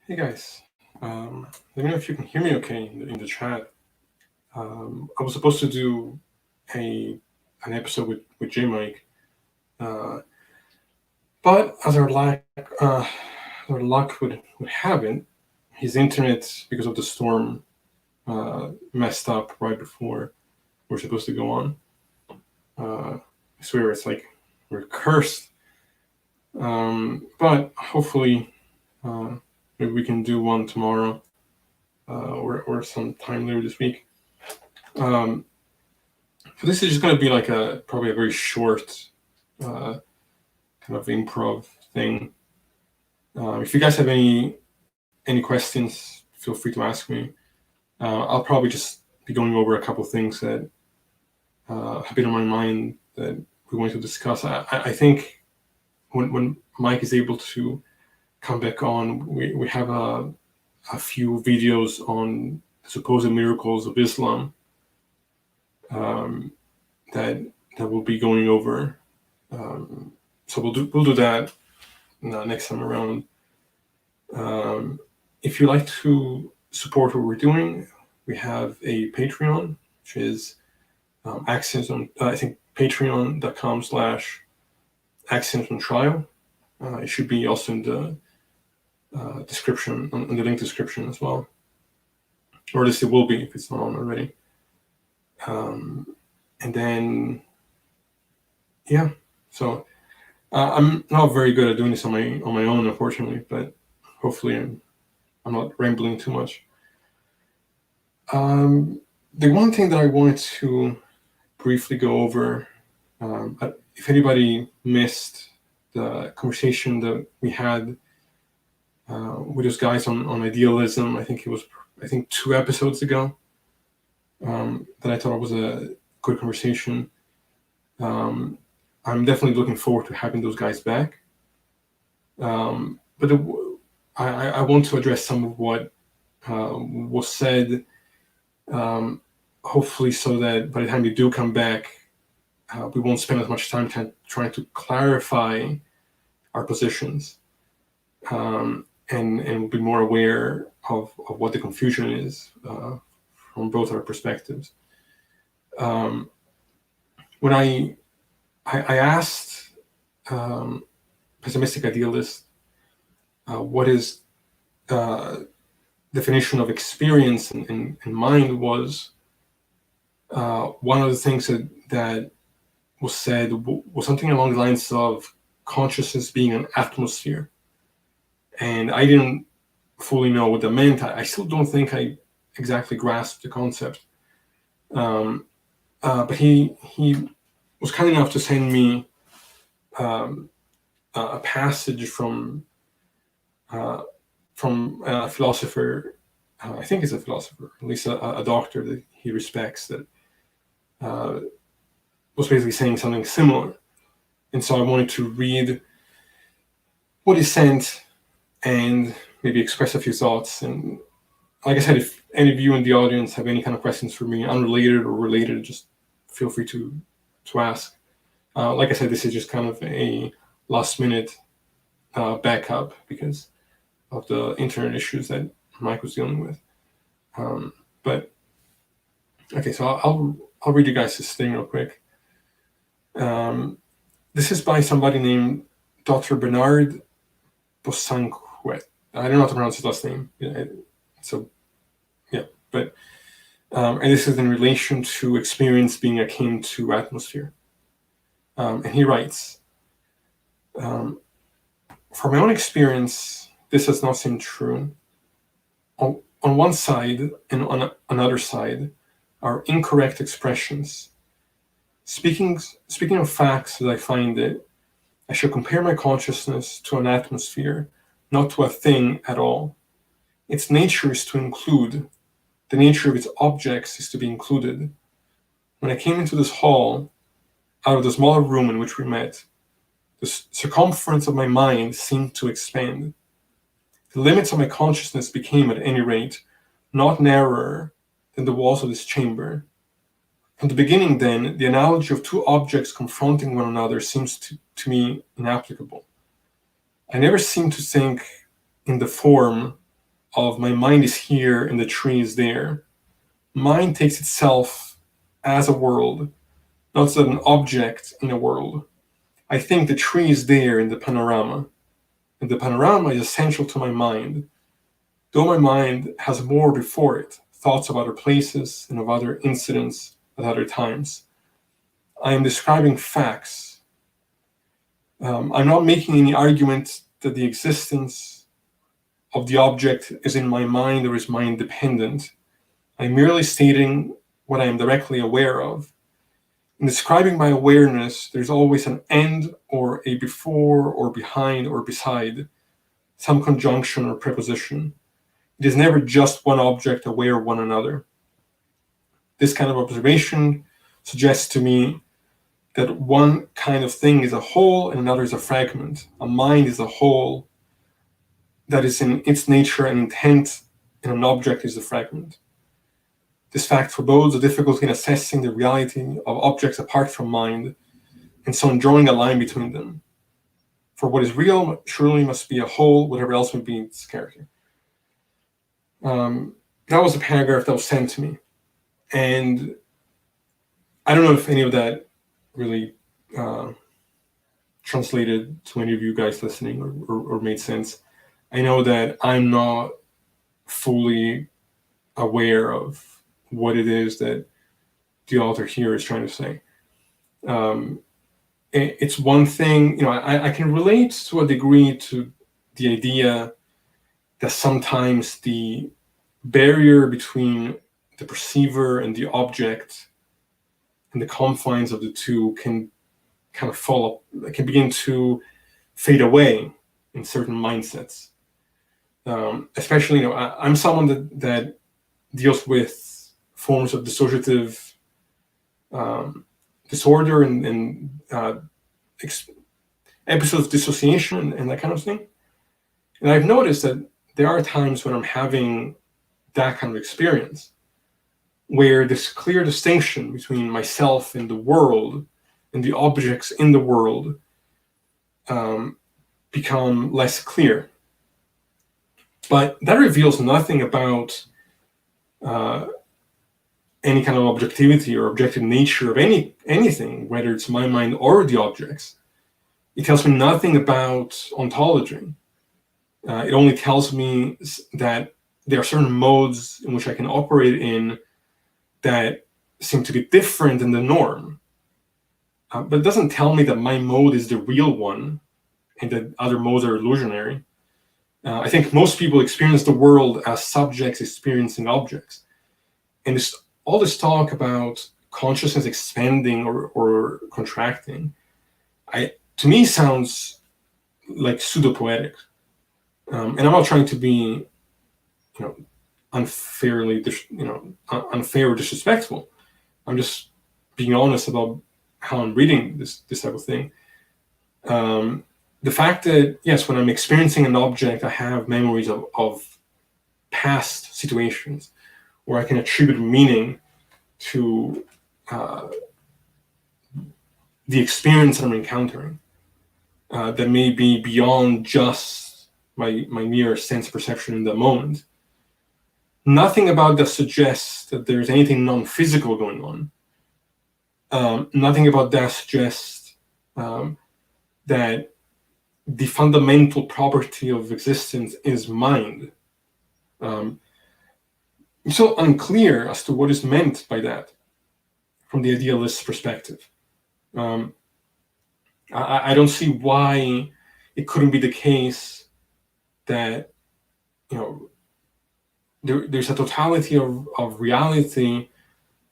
Hey guys, let me know if you can hear me okay in the chat. I was supposed to do a an episode with J Mike, uh, but as our luck would have it, his internet because of the storm messed up right before we're supposed to go on. I swear it's like we're cursed. But hopefully, uh, maybe we can do one tomorrow or sometime later this week. Um, so this is just going to be like probably a very short uh, kind of improv thing. If you guys have any questions, feel free to ask me. I'll probably just be going over a couple things that have been on my mind that we want to discuss. I think when Mike is able to come back on, we have a few videos on the supposed miracles of Islam um, that we'll be going over. So we'll do that next time around. If you like to support what we're doing, we have a Patreon, which is accents on I think patreon.com/accents on trial. It should be also in the description, on the link description as well, or at least it will be if it's not on already. And then yeah, so I'm not very good at doing this on my own, unfortunately, but hopefully I'm not rambling too much. The one thing that I wanted to briefly go over, if anybody missed the conversation that we had with those guys on idealism, I think 2 episodes ago, that I thought was a good conversation. I'm definitely looking forward to having those guys back. But I want to address some of what was said, hopefully so that by the time they do come back, we won't spend as much time trying to clarify our positions, and we'll be more aware of what the confusion is from both our perspectives. When I asked pessimistic idealist what his definition of experience and mind was, one of the things that was said was something along the lines of consciousness being an atmosphere. And I didn't fully know what that meant. I still don't think I exactly grasped the concept. But he was kind enough to send me a passage from a philosopher. I think he's a philosopher, at least a doctor that he respects, that was basically saying something similar. And so I wanted to read what he sent and maybe express a few thoughts. And like I said, if any of you in the audience have any kind of questions for me, unrelated or related, just feel free to ask. Like I said, this is just kind of a last minute backup because of the internet issues that Mike was dealing with. But okay, so I'll read you guys this thing real quick. This is by somebody named Dr. Bernard Bosanquet. I don't know how to pronounce his last name. So yeah, but and this is in relation to experience being akin to atmosphere. And he writes, from my own experience, this does not seem true. On one side and on another side are incorrect expressions. Speaking of facts as I find it, I shall compare my consciousness to an atmosphere, not to a thing at all. Its nature is to include. The nature of its objects is to be included. When I came into this hall, out of the smaller room in which we met, the circumference of my mind seemed to expand. The limits of my consciousness became, at any rate, not narrower than the walls of this chamber. From the beginning, then, the analogy of two objects confronting one another seems to me inapplicable. I never seem to think in the form of my mind is here and the tree is there. Mind takes itself as a world, not as an object in a world. I think the tree is there in the panorama, and the panorama is essential to my mind, though my mind has more before it, thoughts of other places and of other incidents at other times. I am describing facts. I'm not making any argument that the existence of the object is in my mind or is mind dependent. I'm merely stating what I am directly aware of. In describing my awareness, there's always an and or a before or behind or beside, some conjunction or preposition. It is never just one object aware of one another. This kind of observation suggests to me that one kind of thing is a whole and another is a fragment. A mind is a whole that is in its nature and intent, and an object is a fragment. This fact forebodes a difficulty in assessing the reality of objects apart from mind, and so in drawing a line between them. For what is real surely must be a whole, whatever else may be its character. That was a paragraph that was sent to me. And I don't know if any of that really translated to any of you guys listening or made sense. I know that I'm not fully aware of what it is that the author here is trying to say. It's one thing, I can relate to a degree to the idea that sometimes the barrier between the perceiver and the object and the confines of the two can kind of can begin to fade away in certain mindsets. Especially, I'm someone that deals with forms of dissociative disorder and episodes of dissociation and that kind of thing. And I've noticed that there are times when I'm having that kind of experience where this clear distinction between myself and the world and the objects in the world become less clear. But that reveals nothing about any kind of objectivity or objective nature of anything, whether it's my mind or the objects. It tells me nothing about ontology. It only tells me that there are certain modes in which I can operate in that seem to be different than the norm. But it doesn't tell me that my mode is the real one and that other modes are illusionary. I think most people experience the world as subjects experiencing objects. And all this talk about consciousness expanding or contracting, to me sounds like pseudo-poetic. And I'm not trying to be, unfair or disrespectful. I'm just being honest about how I'm reading this type of thing. The fact that, yes, when I'm experiencing an object, I have memories of past situations where I can attribute meaning to the experience that I'm encountering that may be beyond just my mere sense perception in the moment. Nothing about that suggests that there's anything non-physical going on. Nothing about that suggests that the fundamental property of existence is mind. I'm so unclear as to what is meant by that from the idealist's perspective. I don't see why it couldn't be the case that, there's a totality of reality,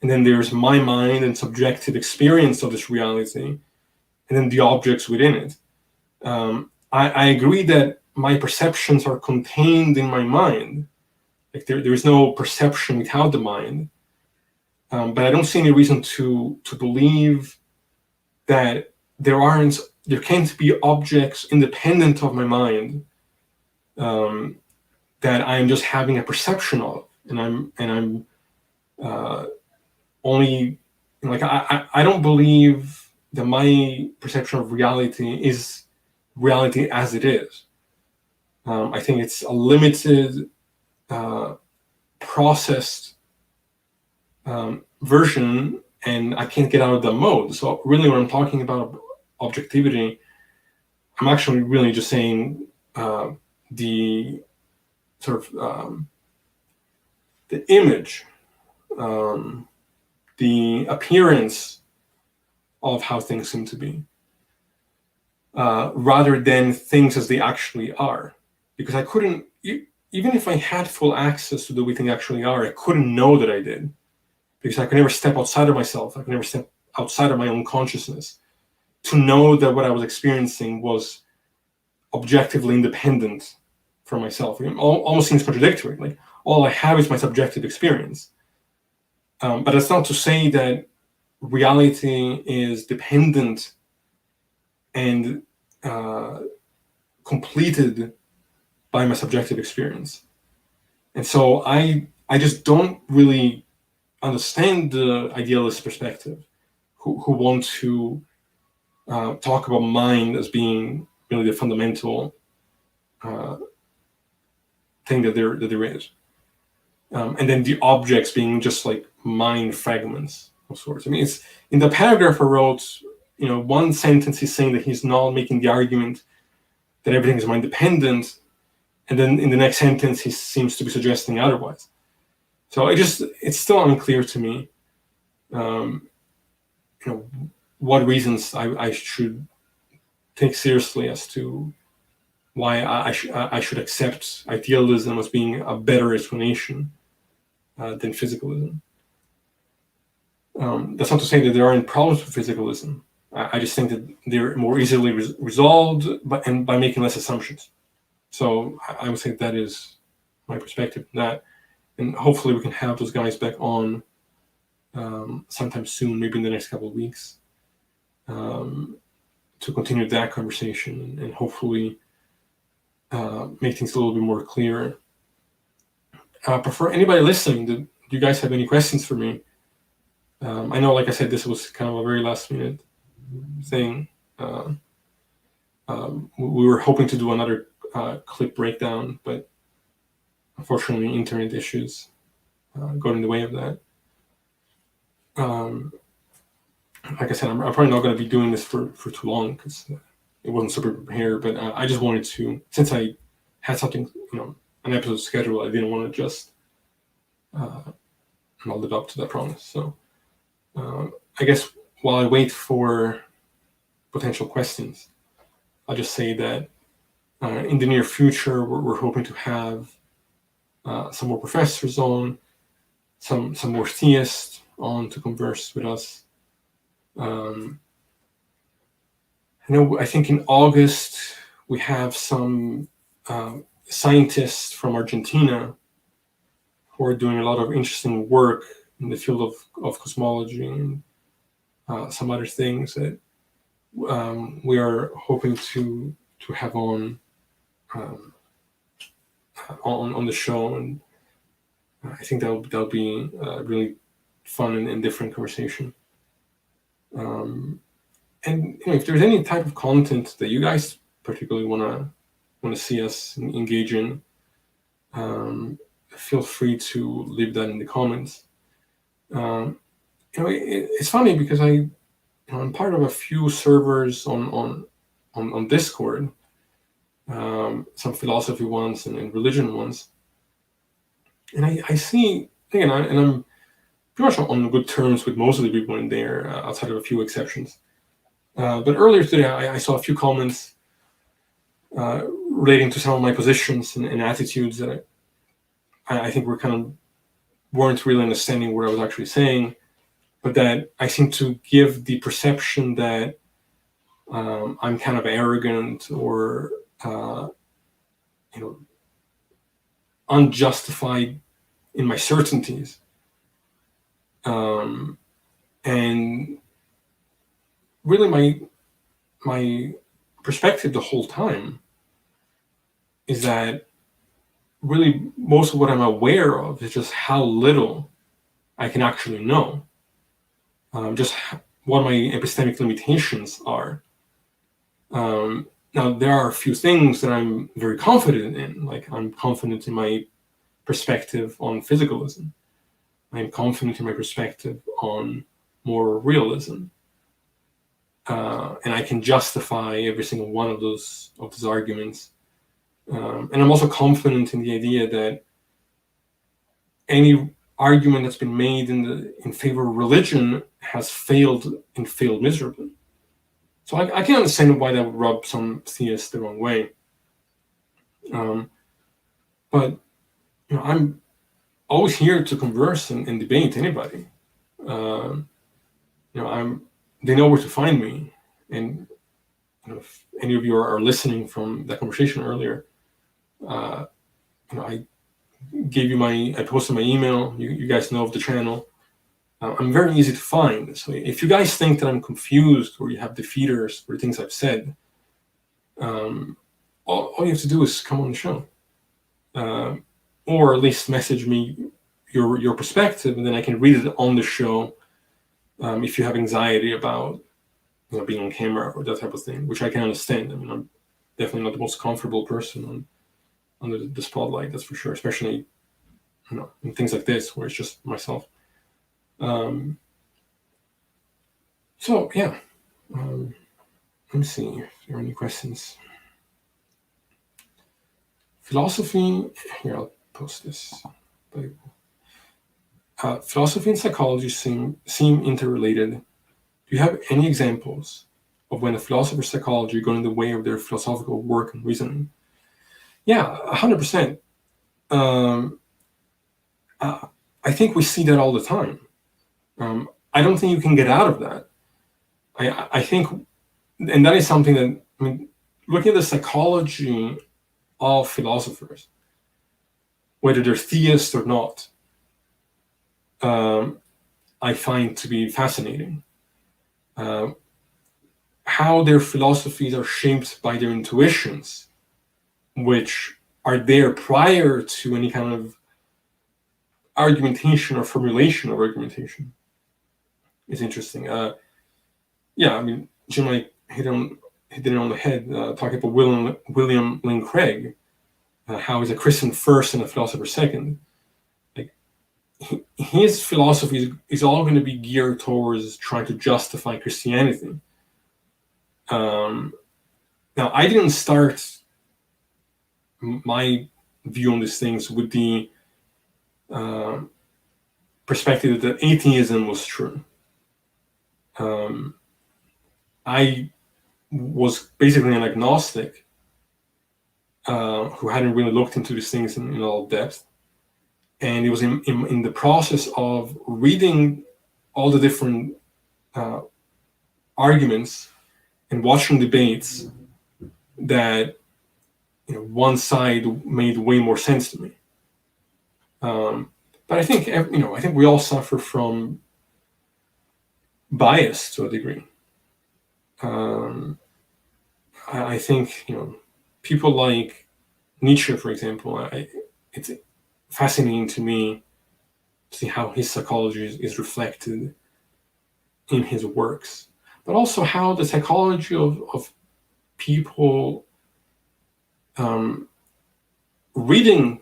and then there's my mind and subjective experience of this reality, and then the objects within it. I agree that my perceptions are contained in my mind. Like there is no perception without the mind. But I don't see any reason to believe that there can't be objects independent of my mind that I'm just having a perception of, and I'm only I don't believe that my perception of reality is reality as it is. I think it's a limited processed version, and I can't get out of that mode. So really, when I'm talking about objectivity, I'm actually really just saying the sort of the image, the appearance of how things seem to be, rather than things as they actually are. Because I couldn't, even if I had full access to the way things actually are, I couldn't know that I did. Because I could never step outside of myself. I could never step outside of my own consciousness to know that what I was experiencing was objectively independent from myself. It almost seems contradictory. Like, all I have is my subjective experience. But that's not to say that reality is dependent and completed by my subjective experience. And so I just don't really understand the idealist perspective who want to talk about mind as being really the fundamental thing that there is. And then the objects being just like mind fragments of sorts. I mean, it's in the paragraph I wrote, one sentence is saying that he's not making the argument that everything is mind dependent, and then in the next sentence he seems to be suggesting otherwise. So it's still unclear to me, what reasons I should take seriously as to why I should accept idealism as being a better explanation than physicalism. That's not to say that there aren't problems with physicalism. I just think that they're more easily resolved by making less assumptions. So I would say that is my perspective on that. And hopefully we can have those guys back on sometime soon, maybe in the next couple of weeks, to continue that conversation and hopefully make things a little bit more clear. But for anybody listening, do you guys have any questions for me? I know, like I said, this was kind of a very last minute thing. We were hoping to do another clip breakdown, but unfortunately internet issues got in the way of that. Like I said, I'm probably not going to be doing this for too long because it wasn't super prepared, but I just wanted to, since I had something, an episode scheduled, I didn't want to just not live up to that promise. So I guess while I wait for potential questions, I'll just say that in the near future, we're hoping to have some more professors on, some more theists on to converse with us. I think in August we have some scientists from Argentina who are doing a lot of interesting work in the field of cosmology and some other things that we are hoping to have on the show, and I think that'll be a really fun and different conversation. And if there's any type of content that you guys particularly want to see us engage in, feel free to leave that in the comments. It's funny because I'm part of a few servers on Discord, some philosophy ones and religion ones, and I see, and I'm pretty much on good terms with most of the people in there, outside of a few exceptions. But earlier today, I saw a few comments relating to some of my positions and attitudes that I think weren't really understanding what I was actually saying, but that I seem to give the perception that I'm kind of arrogant or unjustified in my certainties. And really my perspective the whole time is that really most of what I'm aware of is just how little I can actually know, just what my epistemic limitations are. Now, there are a few things that I'm very confident in, like I'm confident in my perspective on physicalism. I'm confident in my perspective on moral realism. And I can justify every single one of those arguments. And I'm also confident in the idea that any argument that's been made in favor of religion has failed and failed miserably. So I can understand why that would rub some theists the wrong way. But I'm always here to converse and debate anybody. They know where to find me, and if any of you are listening from that conversation earlier, I posted my email. You guys know of the channel. I'm very easy to find. So if you guys think that I'm confused or you have defeaters for the things I've said, all you have to do is come on the show, or at least message me your perspective, and then I can read it on the show. If you have anxiety about being on camera or that type of thing, which I can understand. I mean, I'm definitely not the most comfortable person under the spotlight, that's for sure, especially in things like this where it's just myself. So yeah, let me see if there are any questions. Philosophy, here I'll post this. Philosophy and psychology seem interrelated. Do you have any examples of when a philosopher's psychology got in the way of their philosophical work and reasoning? Yeah, 100%. I think we see that all the time. I don't think you can get out of that. I think, and that is something that, looking at the psychology of philosophers, whether they're theists or not, I find to be fascinating. How their philosophies are shaped by their intuitions, which are there prior to any kind of argumentation or formulation of argumentation, is interesting. Jim, I hit it on the head, talking about William Lane Craig, how he's a Christian first and a philosopher second. His philosophy is all going to be geared towards trying to justify Christianity. Now, I didn't start my view on these things with the perspective that atheism was true. I was basically an agnostic who hadn't really looked into these things in all depth. And it was in the process of reading all the different arguments and watching debates that one side made way more sense to me. But I think I think we all suffer from bias to a degree. I think people like Nietzsche, for example. It's fascinating to me to see how his psychology is reflected in his works, but also how the psychology of people reading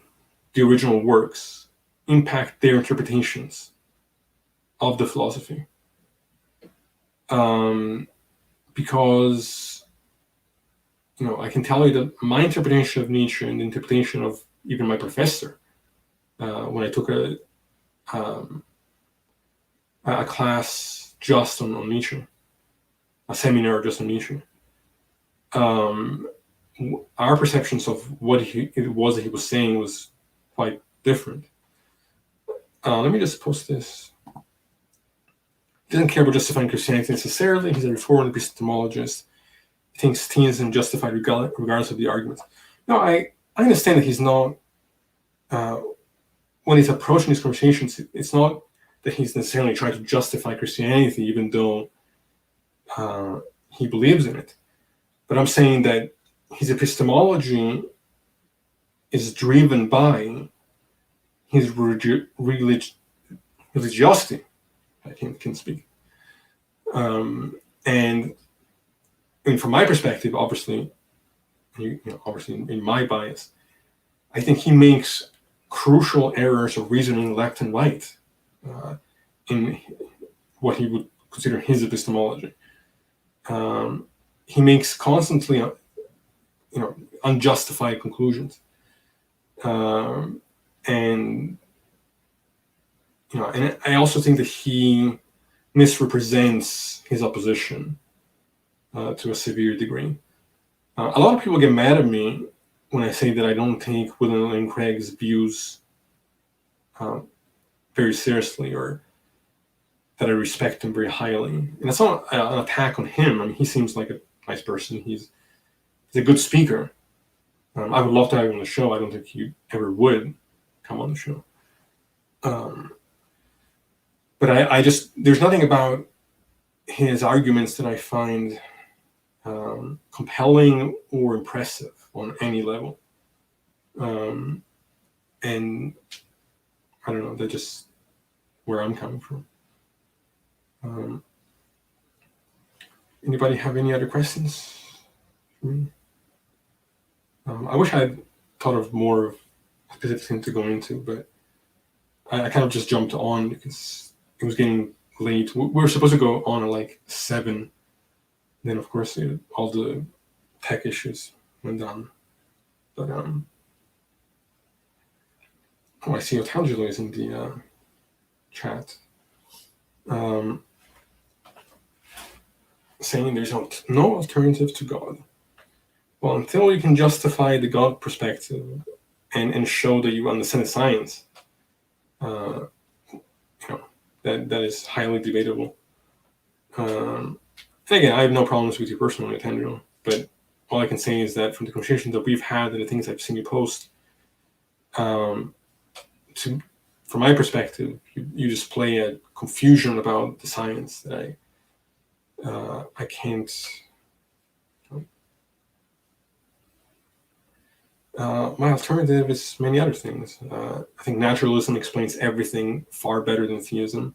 the original works impact their interpretations of the philosophy. Because I can tell you that my interpretation of Nietzsche and the interpretation of even my professor, when I took a class just on Nietzsche, a seminar just on Nietzsche, our perceptions of what it was that he was saying was quite different. Let me just post this. He doesn't care about justifying Christianity necessarily. He's a reformed epistemologist. He thinks theism justified regardless of the arguments. No, I understand that he's not, when he's approaching these conversations, it's not that he's necessarily trying to justify Christianity, even though he believes in it. But I'm saying that his epistemology is driven by his religiosity. I can speak. And from my perspective, obviously in my bias, I think he makes crucial errors of reasoning left and right in what he would consider his epistemology. He makes constantly, unjustified conclusions, and and I also think that he misrepresents his opposition to a severe degree. A lot of people get mad at me when I say that I don't take William Lane Craig's views very seriously, or that I respect him very highly. And it's not an attack on him. I mean, he seems like a nice person. He's a good speaker. I would love to have him on the show. I don't think he ever would come on the show. But I just, there's nothing about his arguments that I find compelling or impressive on any level. And I don't know, that's just where I'm coming from. Anybody have any other questions for me? I wish I had thought of more of specific things to go into, but I kind of just jumped on because it was getting late. We were supposed to go on at like 7. Then, of course, all the tech issues went down. But, I see Otangelo is in the chat. Saying there's no alternative to God. Well, until you can justify the God perspective and show that you understand the science, that is highly debatable. And again, I have no problems with you personally, Otangelo, but all I can say is that from the conversations that we've had and the things I've seen you post, from my perspective, you display a confusion about the science that I can't. My alternative is many other things. I think naturalism explains everything far better than theism.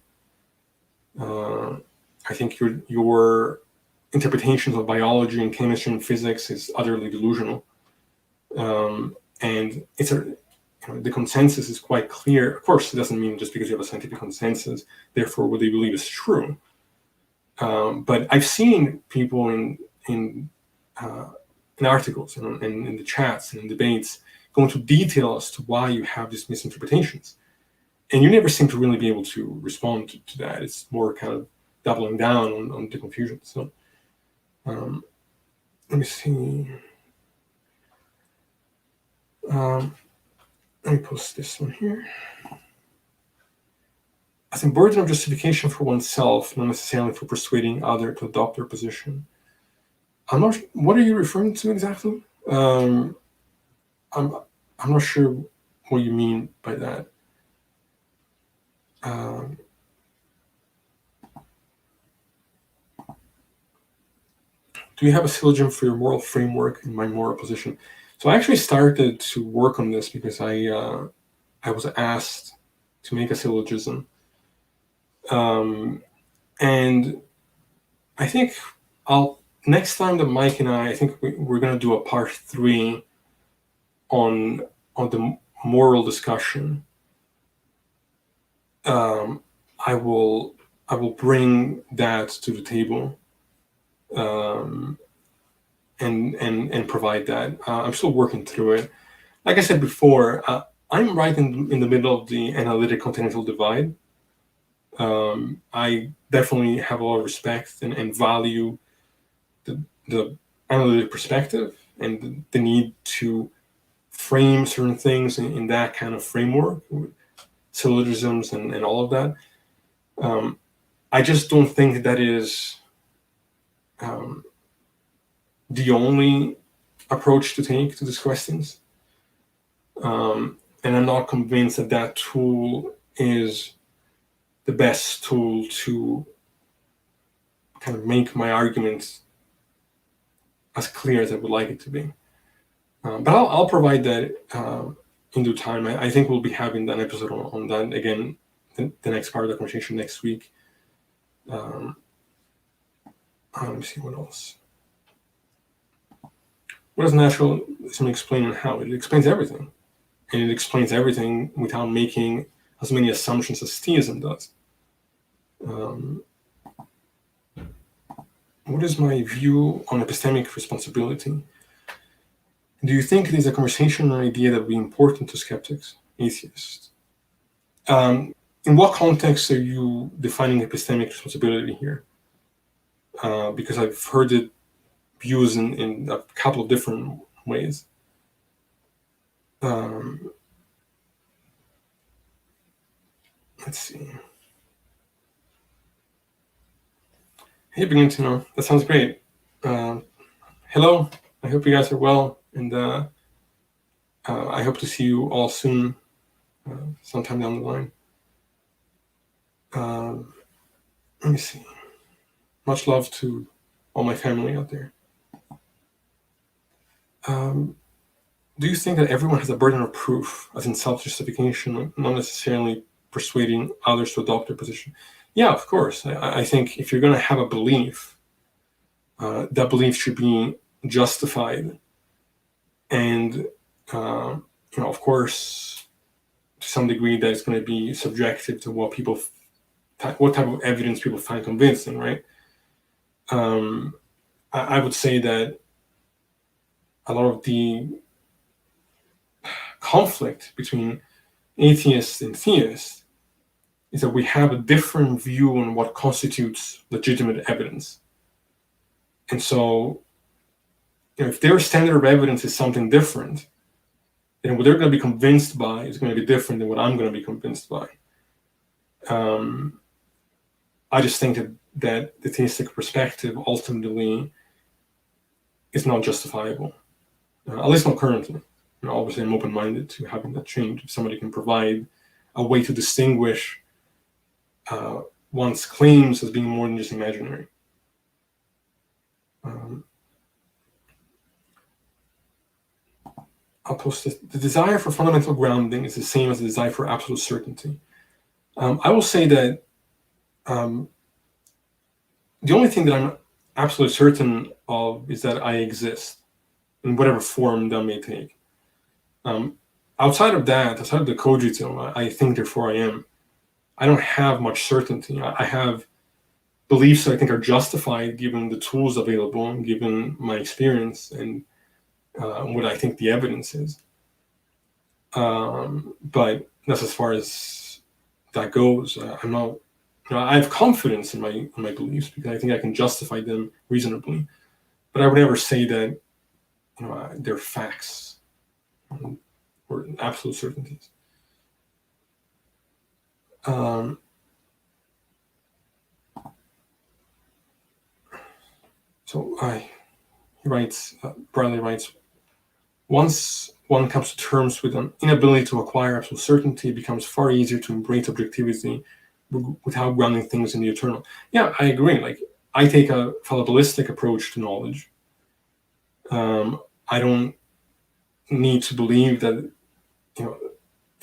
I think your interpretations of biology and chemistry and physics is utterly delusional. And it's the consensus is quite clear. Of course, it doesn't mean just because you have a scientific consensus, therefore what they believe is true. But I've seen people in articles and in the chats and in debates go into detail as to why you have these misinterpretations. And you never seem to really be able to respond to that. It's more kind of doubling down on the confusion. So let me see. Let me post this one here. I think burden of justification for oneself, not necessarily for persuading others to adopt their position. I'm not. What are you referring to exactly? I'm not sure what you mean by that. Do you have a syllogism for your moral framework in my moral position? So I actually started to work on this because I was asked to make a syllogism, and I think next time that Mike and I think we're going to do a part 3 on the moral discussion. I will bring that to the table, and provide that. I'm still working through it. Like I said before, I'm right in the middle of the analytic continental divide. I definitely have a lot of respect and value the analytic perspective and the need to frame certain things in that kind of framework, syllogisms and all of that. I just don't think that is the only approach to take to these questions. And I'm not convinced that tool is the best tool to kind of make my arguments as clear as I would like it to be. But I'll provide that in due time. I think we'll be having an episode on that again, the next part of the conversation next week. Let me see what else. What does naturalism explain and how? It explains everything. and it explains everything without making as many assumptions as theism does. What is my view on epistemic responsibility? Do you think it is a conversation or idea that would be important to skeptics, atheists? In what context are you defining epistemic responsibility here? Because I've heard it used in a couple of different ways. Let's see. Hey, begin to know. That sounds great. Hello. I hope you guys are well, and I hope to see you all soon, sometime down the line. Let me see. Much love to all my family out there. Do you think that everyone has a burden of proof, as in self-justification, not necessarily persuading others to adopt their position? Yeah, of course. I think if you're going to have a belief, that belief should be justified, and of course, to some degree, that it's going to be subjective to what type of evidence people find convincing, right? I would say that a lot of the conflict between atheists and theists is that we have a different view on what constitutes legitimate evidence. And so, if their standard of evidence is something different, then what they're going to be convinced by is going to be different than what I'm going to be convinced by. I just think that the theistic perspective ultimately is not justifiable, at least not currently. Obviously, I'm open-minded to having that change. If somebody can provide a way to distinguish one's claims as being more than just imaginary. I'll post this. The desire for fundamental grounding is the same as the desire for absolute certainty. I will say that the only thing that I'm absolutely certain of is that I exist in whatever form that may take. Outside of the cogito, I think, therefore I am, I don't have much certainty. I have beliefs that I think are justified given the tools available, and given my experience and what I think the evidence is. But that's as far as that goes. I'm not. I have confidence in my beliefs because I think I can justify them reasonably. But I would never say that they're facts or absolute certainties. So Bradley writes, once one comes to terms with an inability to acquire absolute certainty, it becomes far easier to embrace objectivity without grounding things in the eternal. Yeah, I agree. Like, I take a fallibilistic approach to knowledge. I don't need to believe that,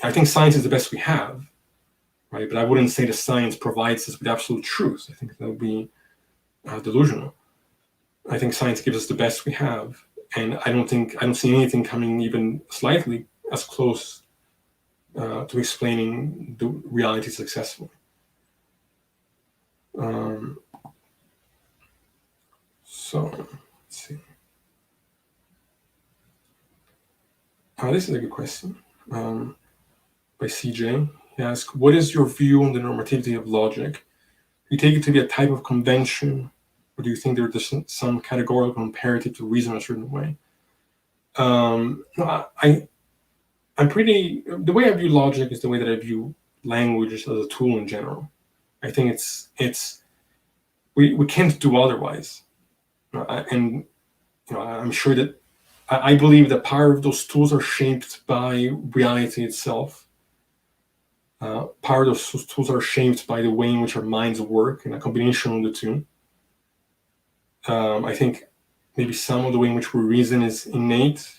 I think science is the best we have, right? But I wouldn't say that science provides us with absolute truth. I think that would be delusional. I think science gives us the best we have, and I don't see anything coming even slightly as close to explaining the reality successfully. So let's see. This is a good question by CJ. He asks, what is your view on the normativity of logic? Do you take it to be a type of convention, or do you think there is some categorical imperative to reason a certain way? No, the way I view logic is the way that I view language as a tool in general. I think we can't do otherwise. And I'm sure that I believe that part of those tools are shaped by reality itself. Part of those tools are shaped by the way in which our minds work, and a combination of the two. I think maybe some of the way in which we reason is innate,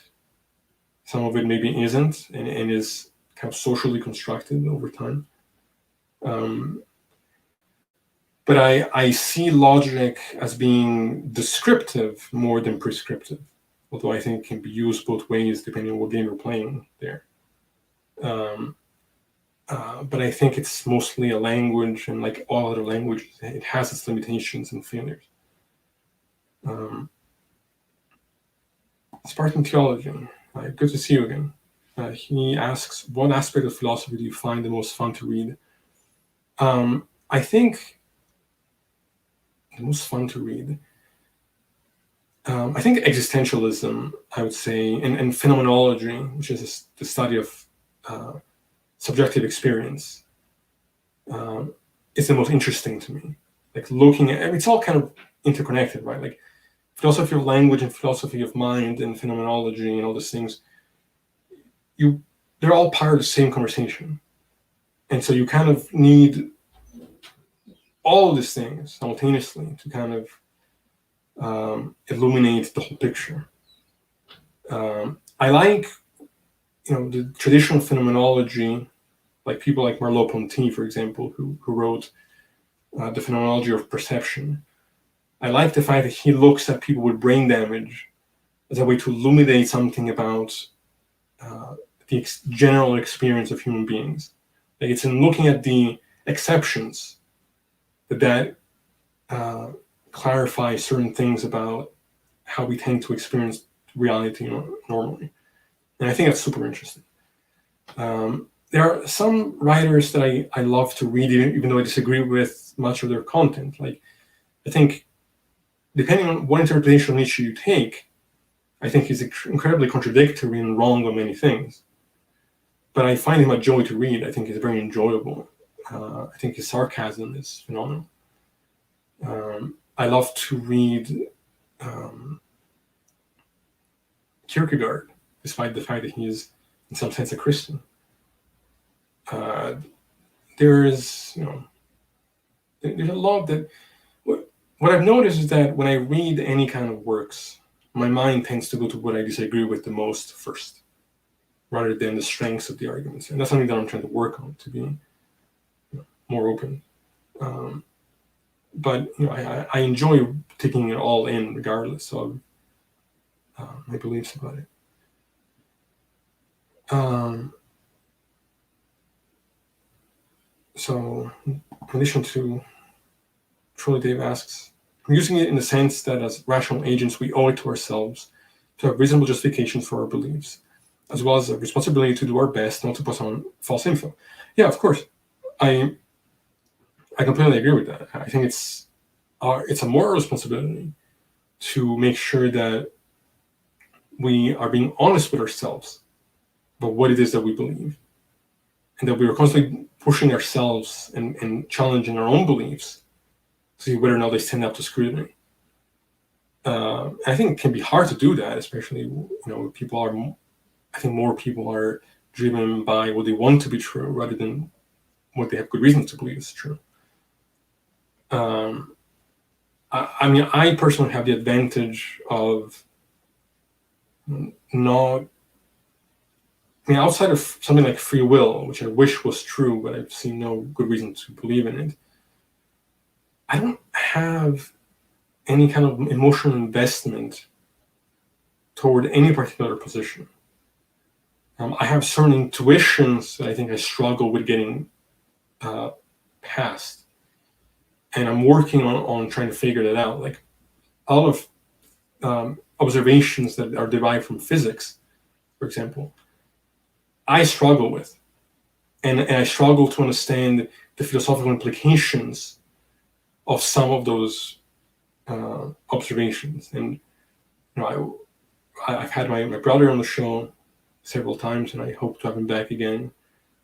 some of it maybe isn't, and is kind of socially constructed over time. But I see logic as being descriptive more than prescriptive, although I think it can be used both ways depending on what game you're playing there. But I think it's mostly a language, and like all other languages, it has its limitations and failures. Spartan Theology, good to see you again. He asks, what aspect of philosophy do you find the most fun to read? I think the most fun to read, I think existentialism, I would say, and phenomenology, which is the study of subjective experience, is the most interesting to me. Like looking at, it's all kind of interconnected, right? Like philosophy of language and philosophy of mind and phenomenology and all these things, they're all part of the same conversation. And so you kind of need all of these things simultaneously to kind of illuminate the whole picture. I like, the traditional phenomenology, like people like Merleau-Ponty, for example, who wrote the phenomenology of perception. I like the fact that he looks at people with brain damage as a way to illuminate something about the general experience of human beings. Like it's in looking at the exceptions that clarify certain things about how we tend to experience reality normally. And I think that's super interesting. There are some writers that I love to read, even though I disagree with much of their content. Like, I think, depending on what interpretation of Nietzsche you take, I think he's incredibly contradictory and wrong on many things. But I find him a joy to read. I think he's very enjoyable. I think his sarcasm is phenomenal. I love to read Kierkegaard, despite the fact that he is, in some sense, a Christian. There's a lot that. What I've noticed is that when I read any kind of works, my mind tends to go to what I disagree with the most first, rather than the strengths of the arguments. And that's something that I'm trying to work on, to be more open. But I enjoy taking it all in, regardless of my beliefs about it. So, in addition to, Troy Dave asks, I'm using it in the sense that as rational agents, we owe it to ourselves to have reasonable justifications for our beliefs, as well as a responsibility to do our best not to pass on false info. Yeah, of course. I completely agree with that. I think it's a moral responsibility to make sure that we are being honest with ourselves about what it is that we believe, and that we are constantly pushing ourselves and challenging our own beliefs to see whether or not they stand up to scrutiny. I think it can be hard to do that, especially people are. I think more people are driven by what they want to be true rather than what they have good reasons to believe is true. I personally have the advantage of not. Outside of something like free will, which I wish was true, but I've seen no good reason to believe in it, I don't have any kind of emotional investment toward any particular position. I have certain intuitions that I think I struggle with getting past, and I'm working on trying to figure that out. Like a lot of observations that are derived from physics, for example, I struggle with, and I struggle to understand the philosophical implications of some of those observations. And I've had my brother on the show several times, and I hope to have him back again.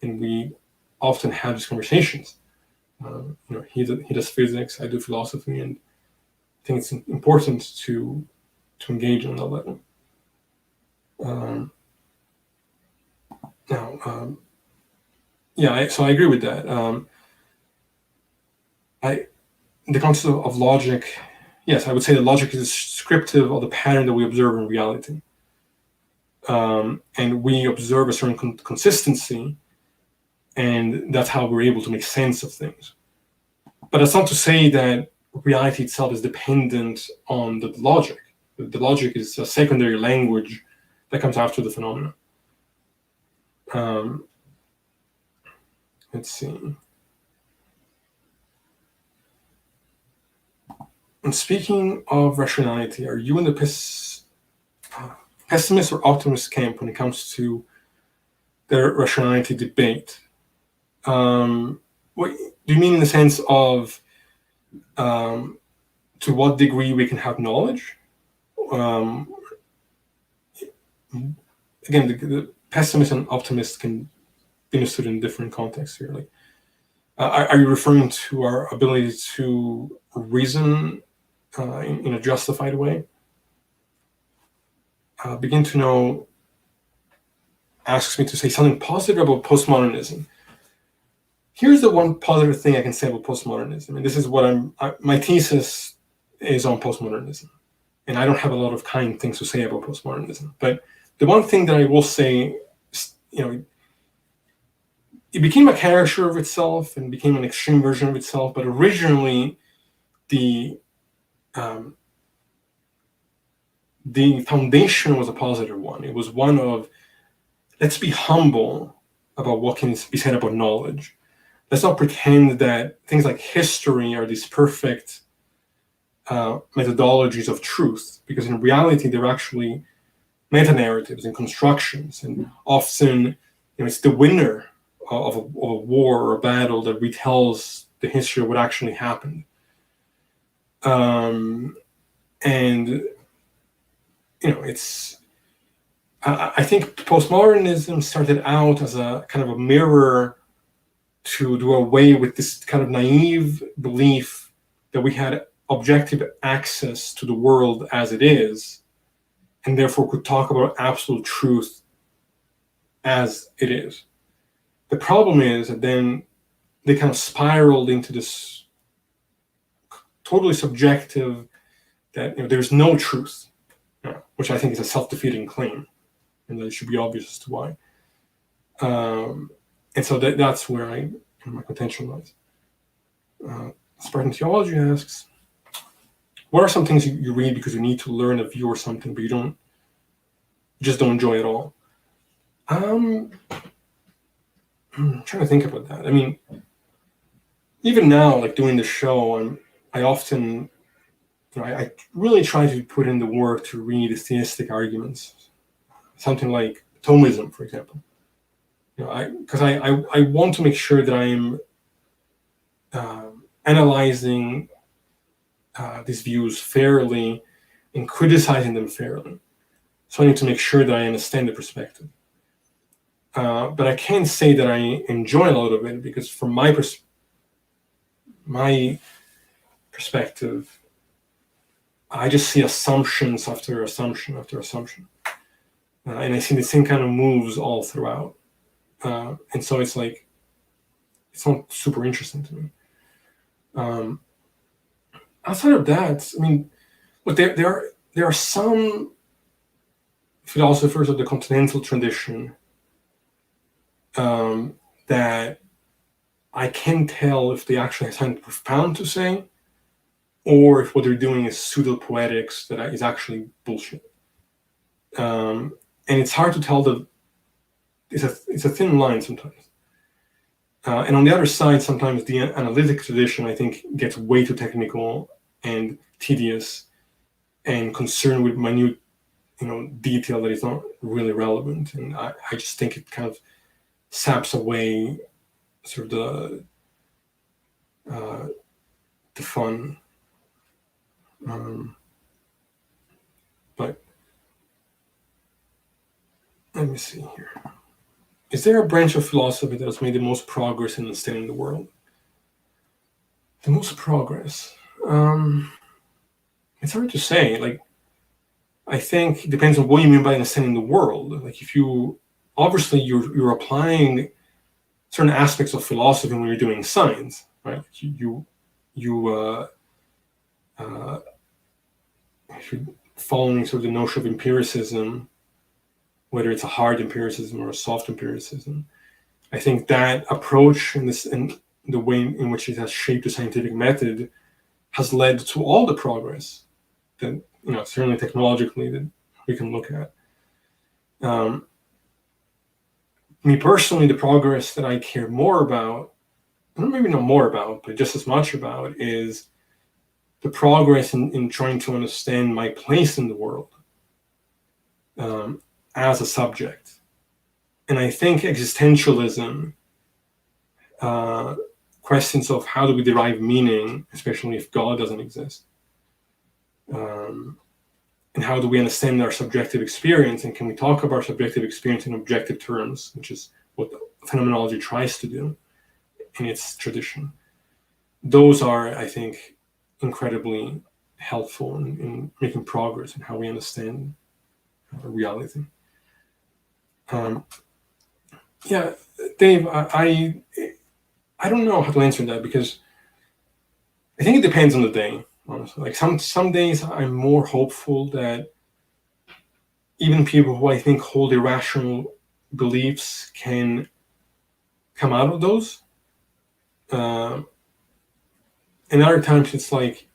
And we often have these conversations. He does physics, I do philosophy, and I think it's important to engage on that level. So I agree with that. The concept of logic, yes, I would say that logic is descriptive of the pattern that we observe in reality. And we observe a certain consistency, and that's how we're able to make sense of things. But that's not to say that reality itself is dependent on the logic. The logic is a secondary language that comes after the phenomena. Let's see. And speaking of rationality, are you in the pessimist or optimist camp when it comes to the rationality debate? What do you mean in the sense of to what degree we can have knowledge? Again, the pessimist and optimist can be understood in different contexts here. Like, are you referring to our ability to reason in a justified way? Begin to Know asks me to say something positive about postmodernism. Here's the one positive thing I can say about postmodernism, and this is what my thesis is on postmodernism, and I don't have a lot of kind things to say about postmodernism, but the one thing that I will say, it became a caricature of itself and became an extreme version of itself, but originally the foundation was a positive one. It was one of, let's be humble about what can be said about knowledge. Let's not pretend that things like history are these perfect methodologies of truth, because in reality, they're actually meta-narratives and constructions, and often it's the winner of a war or a battle that retells the history of what actually happened. And it's I think postmodernism started out as a kind of a mirror to do away with this kind of naive belief that we had objective access to the world as it is, and therefore could talk about absolute truth as it is. The problem is that then they kind of spiraled into this totally subjective, that there's no truth, which I think is a self-defeating claim, and that it should be obvious as to why. And so that's where my contention lies. Spartan Theology asks, what are some things you read because you need to learn a view or something, but you just don't enjoy at all? I'm trying to think about that. I mean, even now, like doing the show, I often, I really try to put in the work to read theistic arguments, something like Thomism, for example. Because I want to make sure that I am analyzing these views fairly and criticizing them fairly. So I need to make sure that I understand the perspective. But I can't say that I enjoy a lot of it, because from my perspective, I just see assumptions after assumption after assumption. And I see the same kind of moves all throughout. And so it's like, it's not super interesting to me. Outside of that, I mean, but there are some philosophers of the continental tradition that I can tell if they actually have something profound to say, or if what they're doing is pseudo-poetics that is actually bullshit. And it's hard to tell it's a thin line sometimes. And on the other side, sometimes the analytic tradition, I think, gets way too technical and tedious and concerned with minute, detail that is not really relevant. And I just think it kind of saps away sort of the fun. But let me see here. Is there a branch of philosophy that has made the most progress in understanding the world? The most progress? It's hard to say. Like, I think it depends on what you mean by understanding the world. Like, if obviously you're applying certain aspects of philosophy when you're doing science, right? If you're following sort of the notion of empiricism, whether it's a hard empiricism or a soft empiricism, I think that approach and the way in which it has shaped the scientific method has led to all the progress that, certainly technologically, that we can look at. Me personally, the progress that I care more about, or maybe not more about, but just as much about, is the progress in trying to understand my place in the world as a subject. And I think existentialism, questions of how do we derive meaning, especially if God doesn't exist, and how do we understand our subjective experience, and can we talk about our subjective experience in objective terms, which is what phenomenology tries to do in its tradition. Those are, I think, incredibly helpful in making progress in how we understand reality. Yeah, Dave, I don't know how to answer that, because I think it depends on the day, honestly. Like some days I'm more hopeful that even people who I think hold irrational beliefs can come out of those. And other times it's like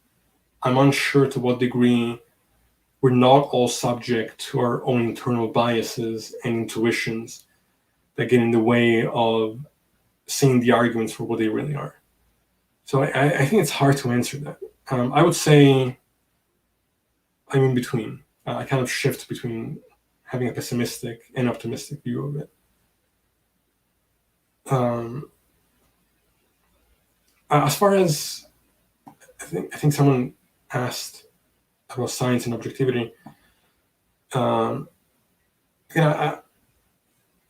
I'm unsure to what degree we're not all subject to our own internal biases and intuitions that get in the way of seeing the arguments for what they really are. So I think it's hard to answer that. I would say I'm in between. I kind of shift between having a pessimistic and optimistic view of it. As far as I think someone asked about science and objectivity.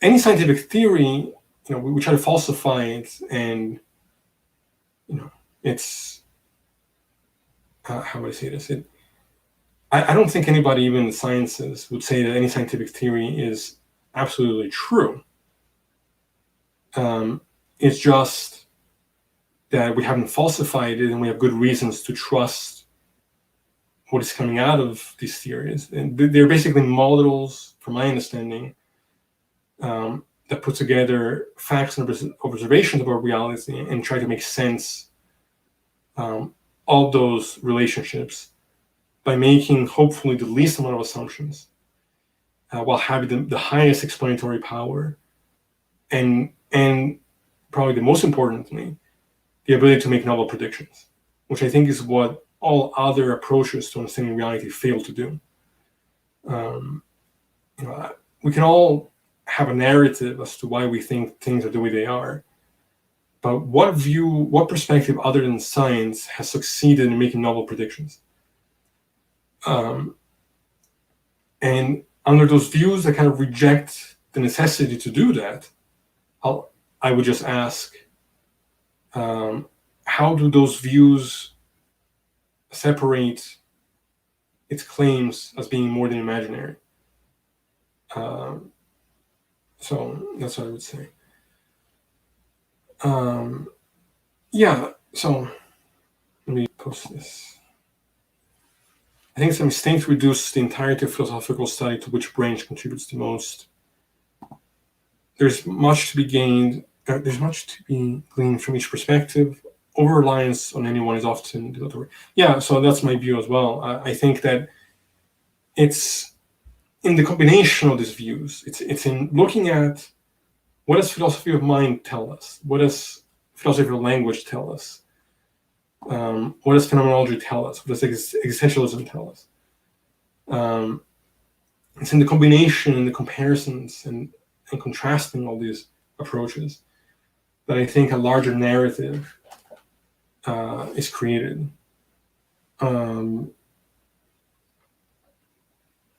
Any scientific theory, we try to falsify it, and it's how would I say this? I don't think anybody, even in the sciences, would say that any scientific theory is absolutely true. It's just that we haven't falsified it, and we have good reasons to trust what is coming out of these theories. And they're basically models, from my understanding, that put together facts and observations about reality and try to make sense of those relationships by making, hopefully, the least amount of assumptions, while having the highest explanatory power, and probably the most importantly, the ability to make novel predictions, which I think is what all other approaches to understanding reality fail to do. We can all have a narrative as to why we think things are the way they are, but what perspective other than science has succeeded in making novel predictions? And under those views that kind of reject the necessity to do that, I would just ask, how do those views separate its claims as being more than imaginary? So that's what I would say. Yeah, so let me post this. I think it's a mistake to reduce the entirety of philosophical study to which branch contributes the most. There's much to be gained. There's much to be gleaned from each perspective. Over-reliance on anyone is often dilatory. Yeah, so that's my view as well. I think that it's in the combination of these views. It's in looking at what does philosophy of mind tell us? What does philosophy of language tell us? What does phenomenology tell us? What does existentialism tell us? It's in the combination and the comparisons and contrasting all these approaches that I think a larger narrative is created.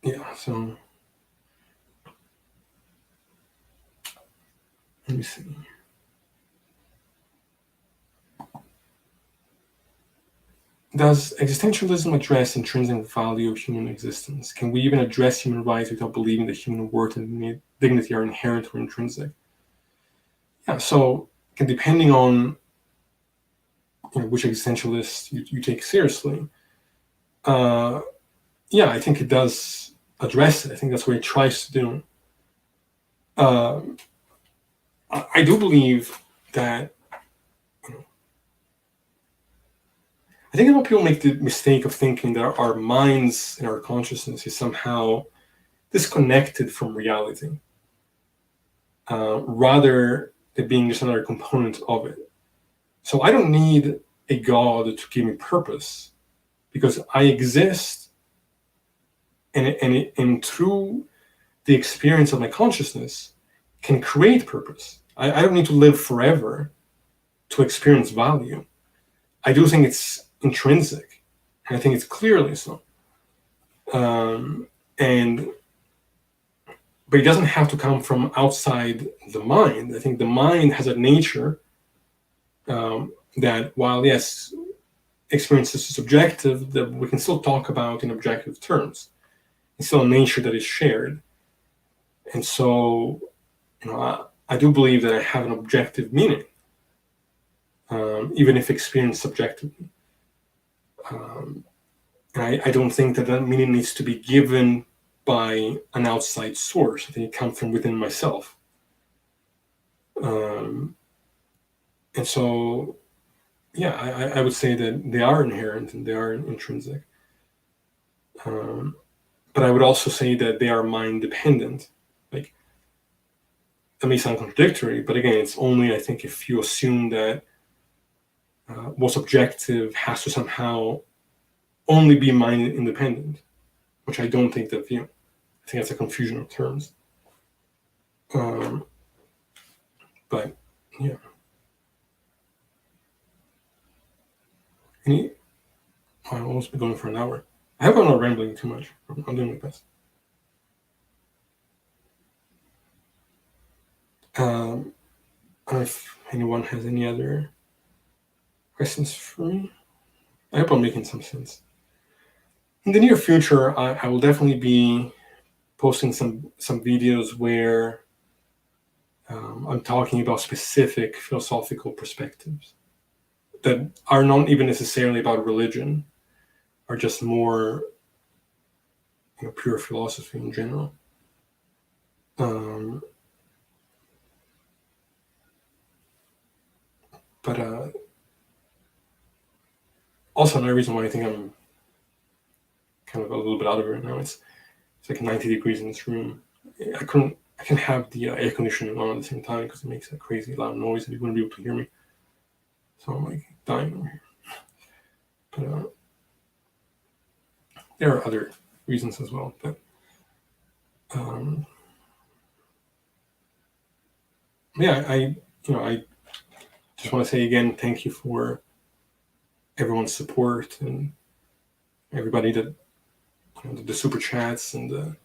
Yeah, so let me see. Does existentialism address intrinsic value of human existence? Can we even address human rights without believing that human worth and dignity are inherent or intrinsic? Yeah, so depending on which existentialist you take seriously, yeah, I think it does address it. I think that's what it tries to do. I do believe that I think a lot of people make the mistake of thinking that our minds and our consciousness is somehow disconnected from reality. rather than being just another component of it. So I don't need a God to give me purpose, because I exist, and through the experience of my consciousness can create purpose. I don't need to live forever to experience value. I do think it's intrinsic, and I think it's clearly so. But it doesn't have to come from outside the mind. I think the mind has a nature that, while yes, experience is subjective, that we can still talk about in objective terms. It's still a nature that is shared. And so, I do believe that I have an objective meaning, even if experienced subjectively. And I don't think that meaning needs to be given by an outside source. I think it comes from within myself. And so, yeah, I would say that they are inherent and they are intrinsic. But I would also say that they are mind dependent. Like, that may sound contradictory, but again, it's only, I think, if you assume that what's objective has to somehow only be mind independent, which I don't think that view. I think that's a confusion of terms. But yeah. I've almost been going for an hour. I hope I'm not rambling too much. I'm doing my best. I don't know if anyone has any other questions for me. I hope I'm making some sense. In the near future, I will definitely be posting some videos where I'm talking about specific philosophical perspectives that are not even necessarily about religion, are just more, pure philosophy in general. But also another reason why I think I'm kind of a little bit out of it right now, it's like 90 degrees in this room. I can't have the air conditioning on at the same time because it makes a crazy loud noise and you wouldn't be able to hear me. So I'm like dying over here. But there are other reasons as well. But yeah, I just want to say again, thank you for everyone's support and everybody that the super chats and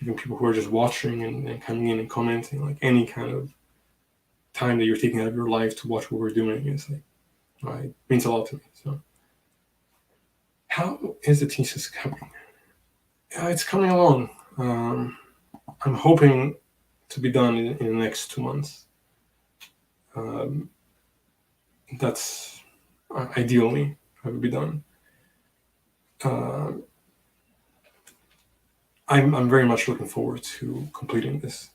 even people who are just watching and coming in and commenting. Like, any kind of time that you're taking out of your life to watch what we're doing is like, it means a lot to me. So, how is the thesis coming? It's coming along. I'm hoping to be done in the next 2 months. That's ideally I would be done. I'm very much looking forward to completing this.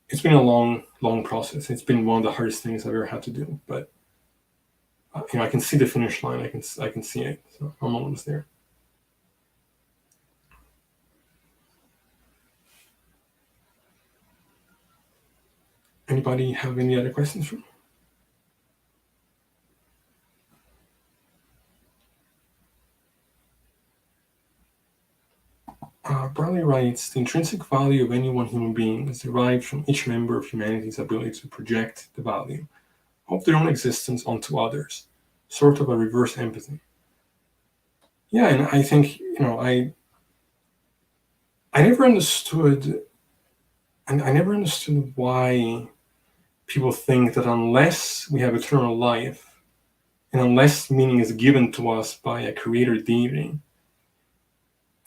It's been a long process. It's been one of the hardest things I've ever had to do, but I can see the finish line. I can see it. So I'm almost there. Anybody have any other questions for me? Bradley writes, the intrinsic value of any one human being is derived from each member of humanity's ability to project the value of their own existence onto others, sort of a reverse empathy. Yeah, and I think, I never understood, and I never understood why people think that unless we have eternal life, and unless meaning is given to us by a creator deity,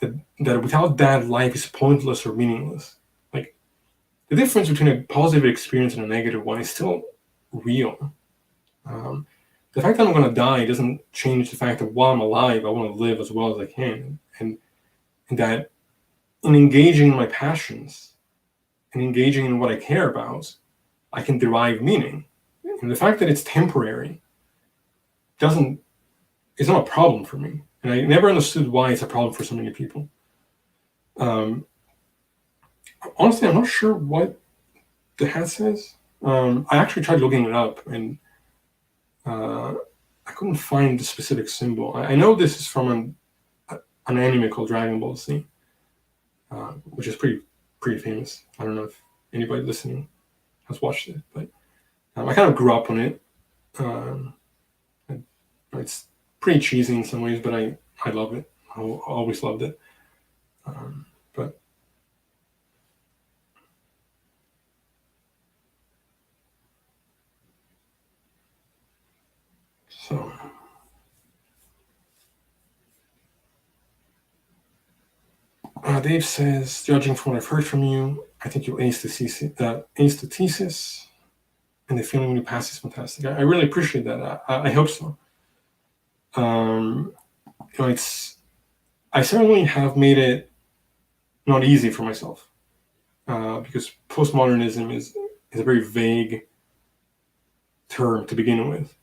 that without that, life is pointless or meaningless. Like, the difference between a positive experience and a negative one is still real. The fact that I'm going to die doesn't change the fact that while I'm alive, I want to live as well as I can. And that in engaging in my passions and engaging in what I care about, I can derive meaning. And the fact that it's temporary is not a problem for me. And I never understood why it's a problem for so many people. honestly, I'm not sure what the hat says. I actually tried looking it up, and I couldn't find the specific symbol. I know this is from an anime called Dragon Ball Z, which is pretty famous. I don't know if anybody listening has watched it, but I kind of grew up on it. Um, it's pretty cheesy in some ways, but I love it. I always loved it. But so Dave says, judging from what I've heard from you, I think you'll ace the thesis, and the feeling when you pass is fantastic. I really appreciate that. I hope so. I certainly have made it not easy for myself, because postmodernism is a very vague term to begin with,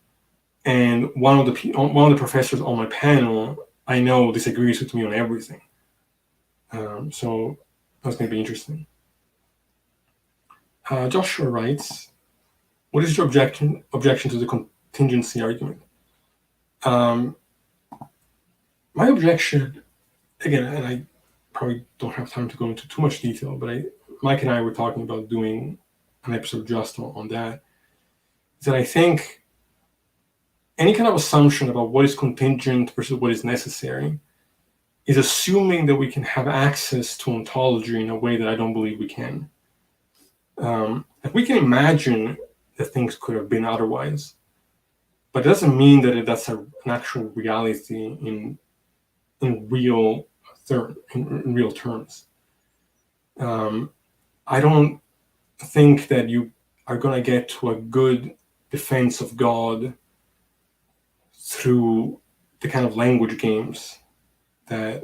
and one of the professors on my panel I know disagrees with me on everything. So that's going to be interesting. Joshua writes, "What is your objection to the contingency argument?" My objection, again, and I probably don't have time to go into too much detail, but Mike and I were talking about doing an episode just on that, is that I think any kind of assumption about what is contingent versus what is necessary is assuming that we can have access to ontology in a way that I don't believe we can. If we can imagine that things could have been otherwise, but it doesn't mean that that's an actual reality in real terms. I don't think that you are going to get to a good defense of God through the kind of language games that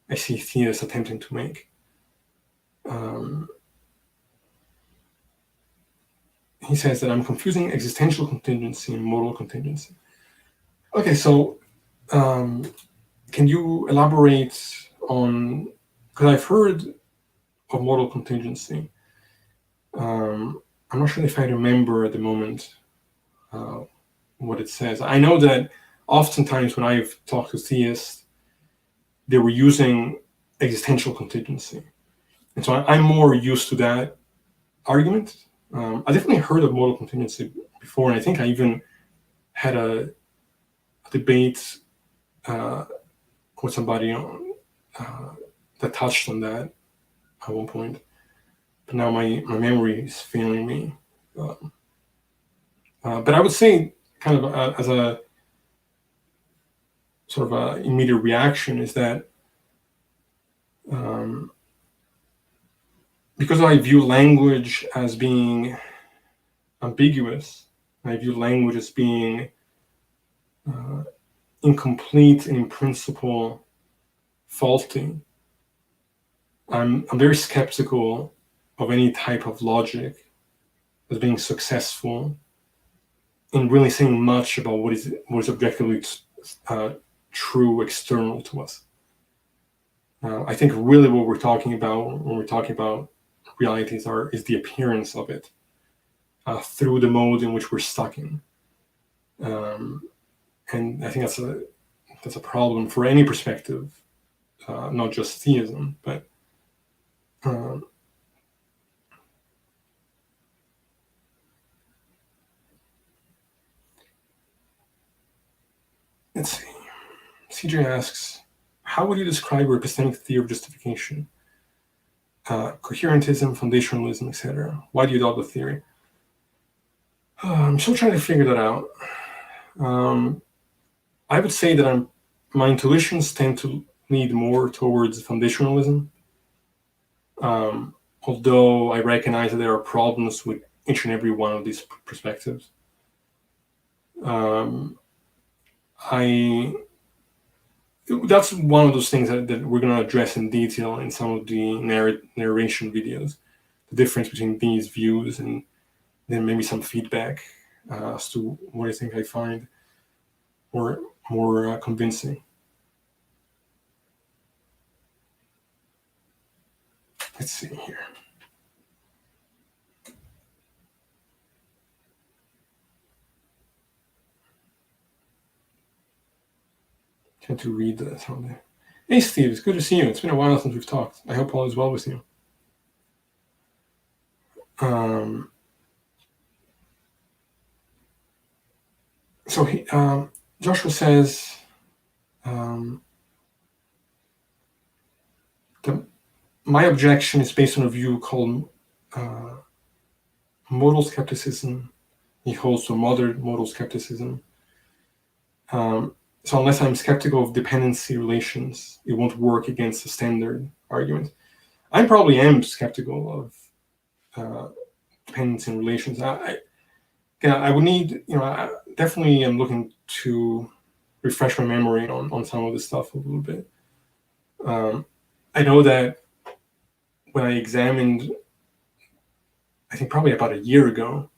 I see theists attempting to make. He says that I'm confusing existential contingency and modal contingency. Okay, so can you elaborate on, because I've heard of modal contingency. I'm not sure if I remember at the moment what it says. I know that oftentimes when I've talked to theists, they were using existential contingency. And so I'm more used to that argument. I definitely heard of modal contingency before, and I think I even had a debate with somebody that touched on that at one point. But now my memory is failing me. But I would say, kind of as a sort of a immediate reaction, is that because I view language as being ambiguous, I view language as being incomplete and in principle faulty, I'm very skeptical of any type of logic as being successful in really saying much about what is objectively true external to us. I think really what we're talking about when we're talking about realities is the appearance of it through the mode in which we're stuck in. And I think that's a problem for any perspective, not just theism, but let's see. CJ asks, how would you describe your epistemic theory of justification? Coherentism, foundationalism, etc. Why do you adopt the theory? I'm still trying to figure that out. I would say that my intuitions tend to lead more towards foundationalism, although I recognize that there are problems with each and every one of these perspectives. That's one of those things that we're going to address in detail in some of the narration videos, the difference between these views, and then maybe some feedback as to what I think I find more convincing. Let's see here. Trying to read that on there. Hey Steve, it's good to see you. It's been a while since we've talked. I hope all is well with you. So Joshua says my objection is based on a view called modal skepticism. He holds to modern modal skepticism. So unless I'm skeptical of dependency relations, it won't work against the standard argument. I probably am skeptical of dependency relations. I would need, I definitely am looking to refresh my memory on some of this stuff a little bit. I know that when I examined, I think probably about a year ago,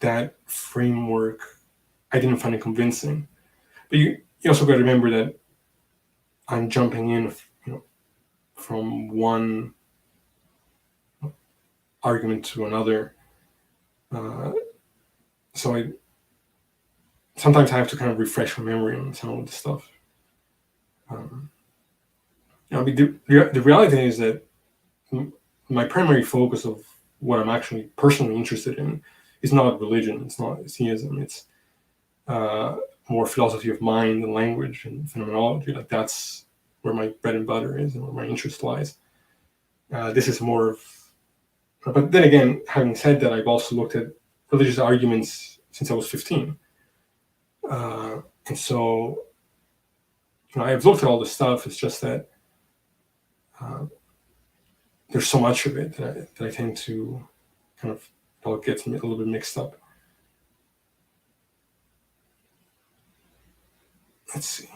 that framework, I didn't find it convincing. But you also got to remember that I'm jumping in, from one argument to another. So sometimes I have to kind of refresh my memory on some of the stuff. The reality is that my primary focus of what I'm actually personally interested in is not religion, it's not theism, it's more philosophy of mind and language and phenomenology. Like that's where my bread and butter is and where my interest lies. This is more of, but then again, having said that, I've also looked at religious arguments since I was 15. And so, I've looked at all this stuff. It's just that there's so much of it that I tend to kind of, it all gets me a little bit mixed up. Let's see.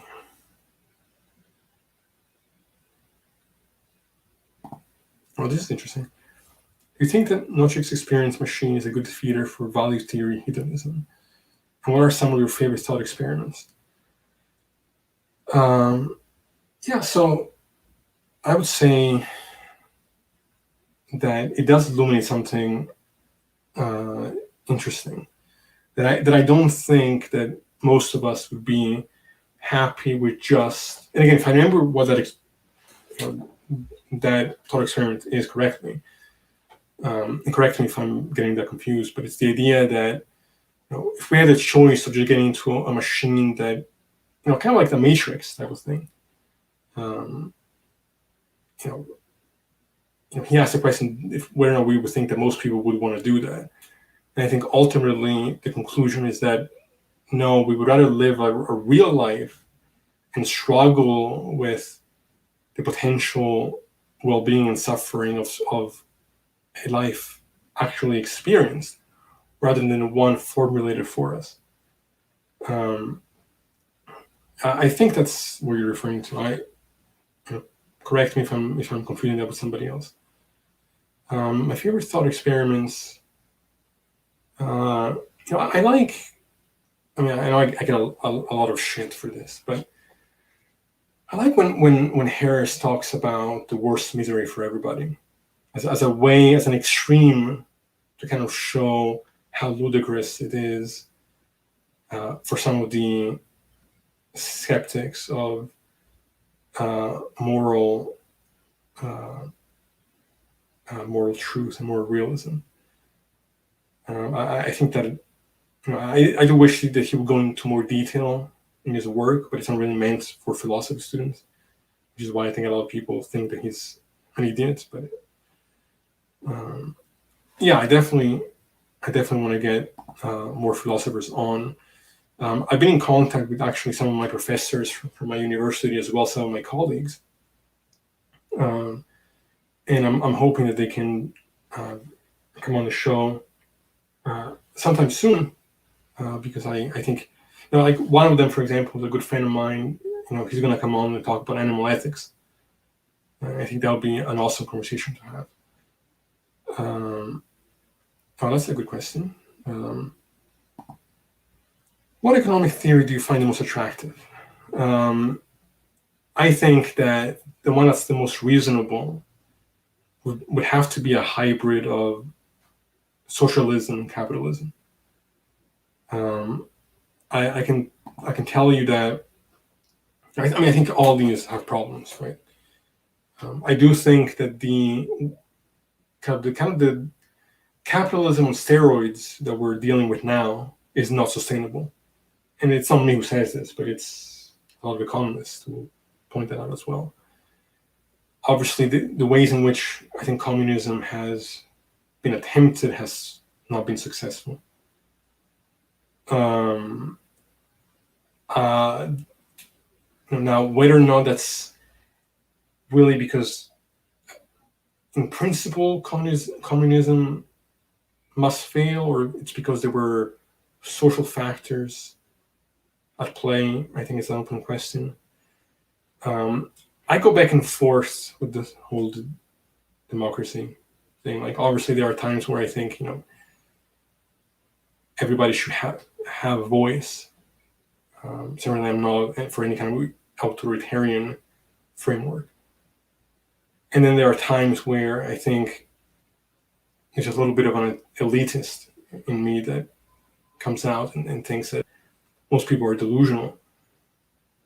Oh, this is interesting. Do you think that Nozick's experience machine is a good feeder for value theory hedonism? And what are some of your favorite thought experiments? Yeah, so I would say that it does illuminate something interesting that I don't think that most of us would be happy with just. And again, if I remember what that thought experiment is correctly, and correct me if I'm getting that confused, but it's the idea that if we had a choice of just getting into a machine that, kind of like the Matrix type of thing, he asked the question if whether or not we would think that most people would want to do that. And I think ultimately the conclusion is that no, we would rather live a real life and struggle with the potential well-being and suffering of a life actually experienced rather than one formulated for us. I think that's what you're referring to. Correct me if I'm confusing that with somebody else. My favorite thought experiments. I like. I know I get a lot of shit for this, but I like when Harris talks about the worst misery for everybody as a way, as an extreme to kind of show how ludicrous it is for some of the skeptics of moral truth and moral realism. I think that I do wish that he would go into more detail in his work, but it's not really meant for philosophy students, which is why I think a lot of people think that he's an idiot. But I definitely want to get more philosophers on. I've been in contact with actually some of my professors from my university as well as some of my colleagues, and I'm hoping that they can come on the show sometime soon, because I think, like one of them, for example, is a good friend of mine. He's going to come on and talk about animal ethics. I think that would be an awesome conversation to have. That's a good question. What economic theory do you find the most attractive? I think that the one that's the most reasonable would have to be a hybrid of socialism and capitalism. I can tell you that. I mean, I think all these have problems, right? I do think that the capitalism on steroids that we're dealing with now is not sustainable, and it's not me who says this, but it's a lot of economists who point that out as well. Obviously, the ways in which I think communism has been attempted has not been successful. Now, whether or not that's really because, in principle, communism must fail, or it's because there were social factors at play, I think it's an open question. I go back and forth with this whole democracy thing. Like, obviously, there are times where I think, everybody should have a voice. Certainly, I'm not for any kind of authoritarian framework. And then there are times where I think there's a little bit of an elitist in me that comes out and thinks that most people are delusional.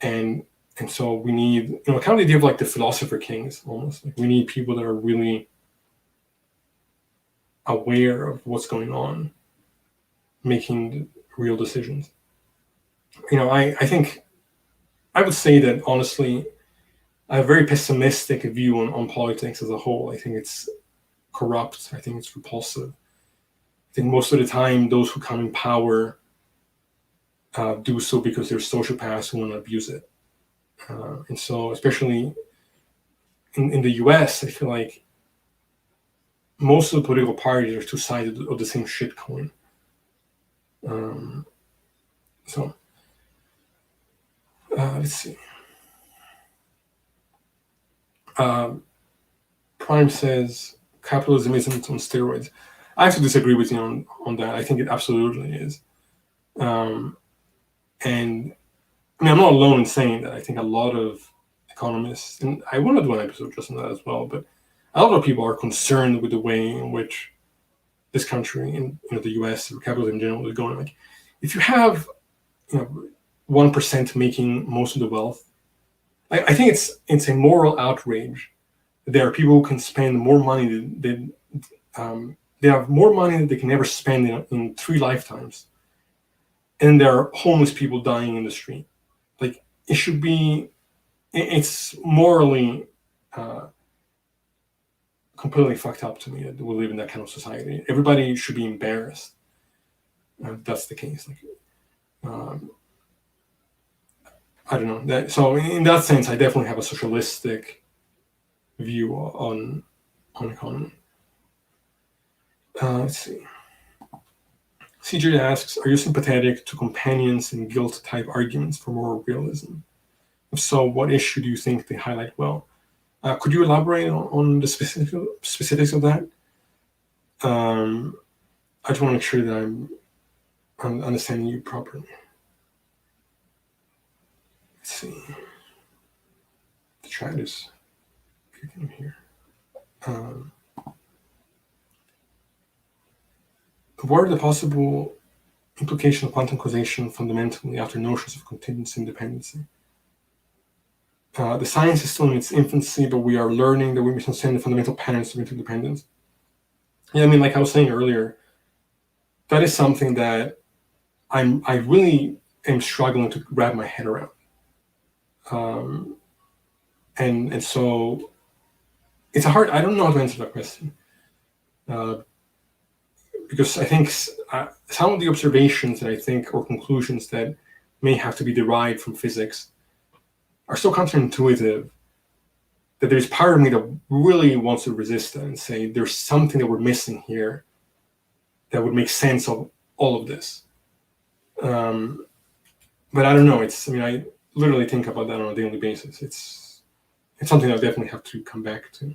And so we need, kind of the idea of like the philosopher kings almost. Like we need people that are really aware of what's going on, making real decisions. I think I would say that honestly, I have a very pessimistic view on politics as a whole. I think it's corrupt. I think it's repulsive. I think most of the time, those who come in power do so because they're sociopaths who want to abuse it. And so, especially in the US, I feel like most of the political parties are two sides of the same shit coin. So, let's see. Prime says capitalism isn't on steroids. I have to disagree with you on that. I think it absolutely is. And I mean, I'm not alone in saying that. I think a lot of economists, and I want to do an episode just on that as well, but a lot of people are concerned with the way in which this country, and the US, or capitalism in general, is going. Like, if you have 1% making most of the wealth, I think it's a moral outrage. There are people who can spend more money than they have more money than they can ever spend in 3 lifetimes, and there are homeless people dying in the street. Like, it's morally completely fucked up to me that we live in that kind of society. Everybody should be embarrassed if that's the case. Like, I don't know. So in that sense, I definitely have a socialistic view on economy. Let's see. CJ asks, are you sympathetic to companions and guilt type arguments for moral realism? If so, what issue do you think they highlight well? Could you elaborate on the specifics of that? I just want to make sure that I'm understanding you properly. Let's see. The chat is kicking here. What are the possible implications of quantum causation fundamentally after notions of contingency and dependency? The science is still in its infancy, but we are learning that we misunderstand the fundamental patterns of interdependence. Yeah, I mean, like I was saying earlier, that is something that I really am struggling to wrap my head around. And so it's I don't know how to answer that question. Because I think some of the observations that I think, or conclusions that may have to be derived from physics, are so counterintuitive that there's part of me that really wants to resist that and say there's something that we're missing here that would make sense of all of this. But I don't know. I literally think about that on a daily basis. It's something I definitely have to come back to.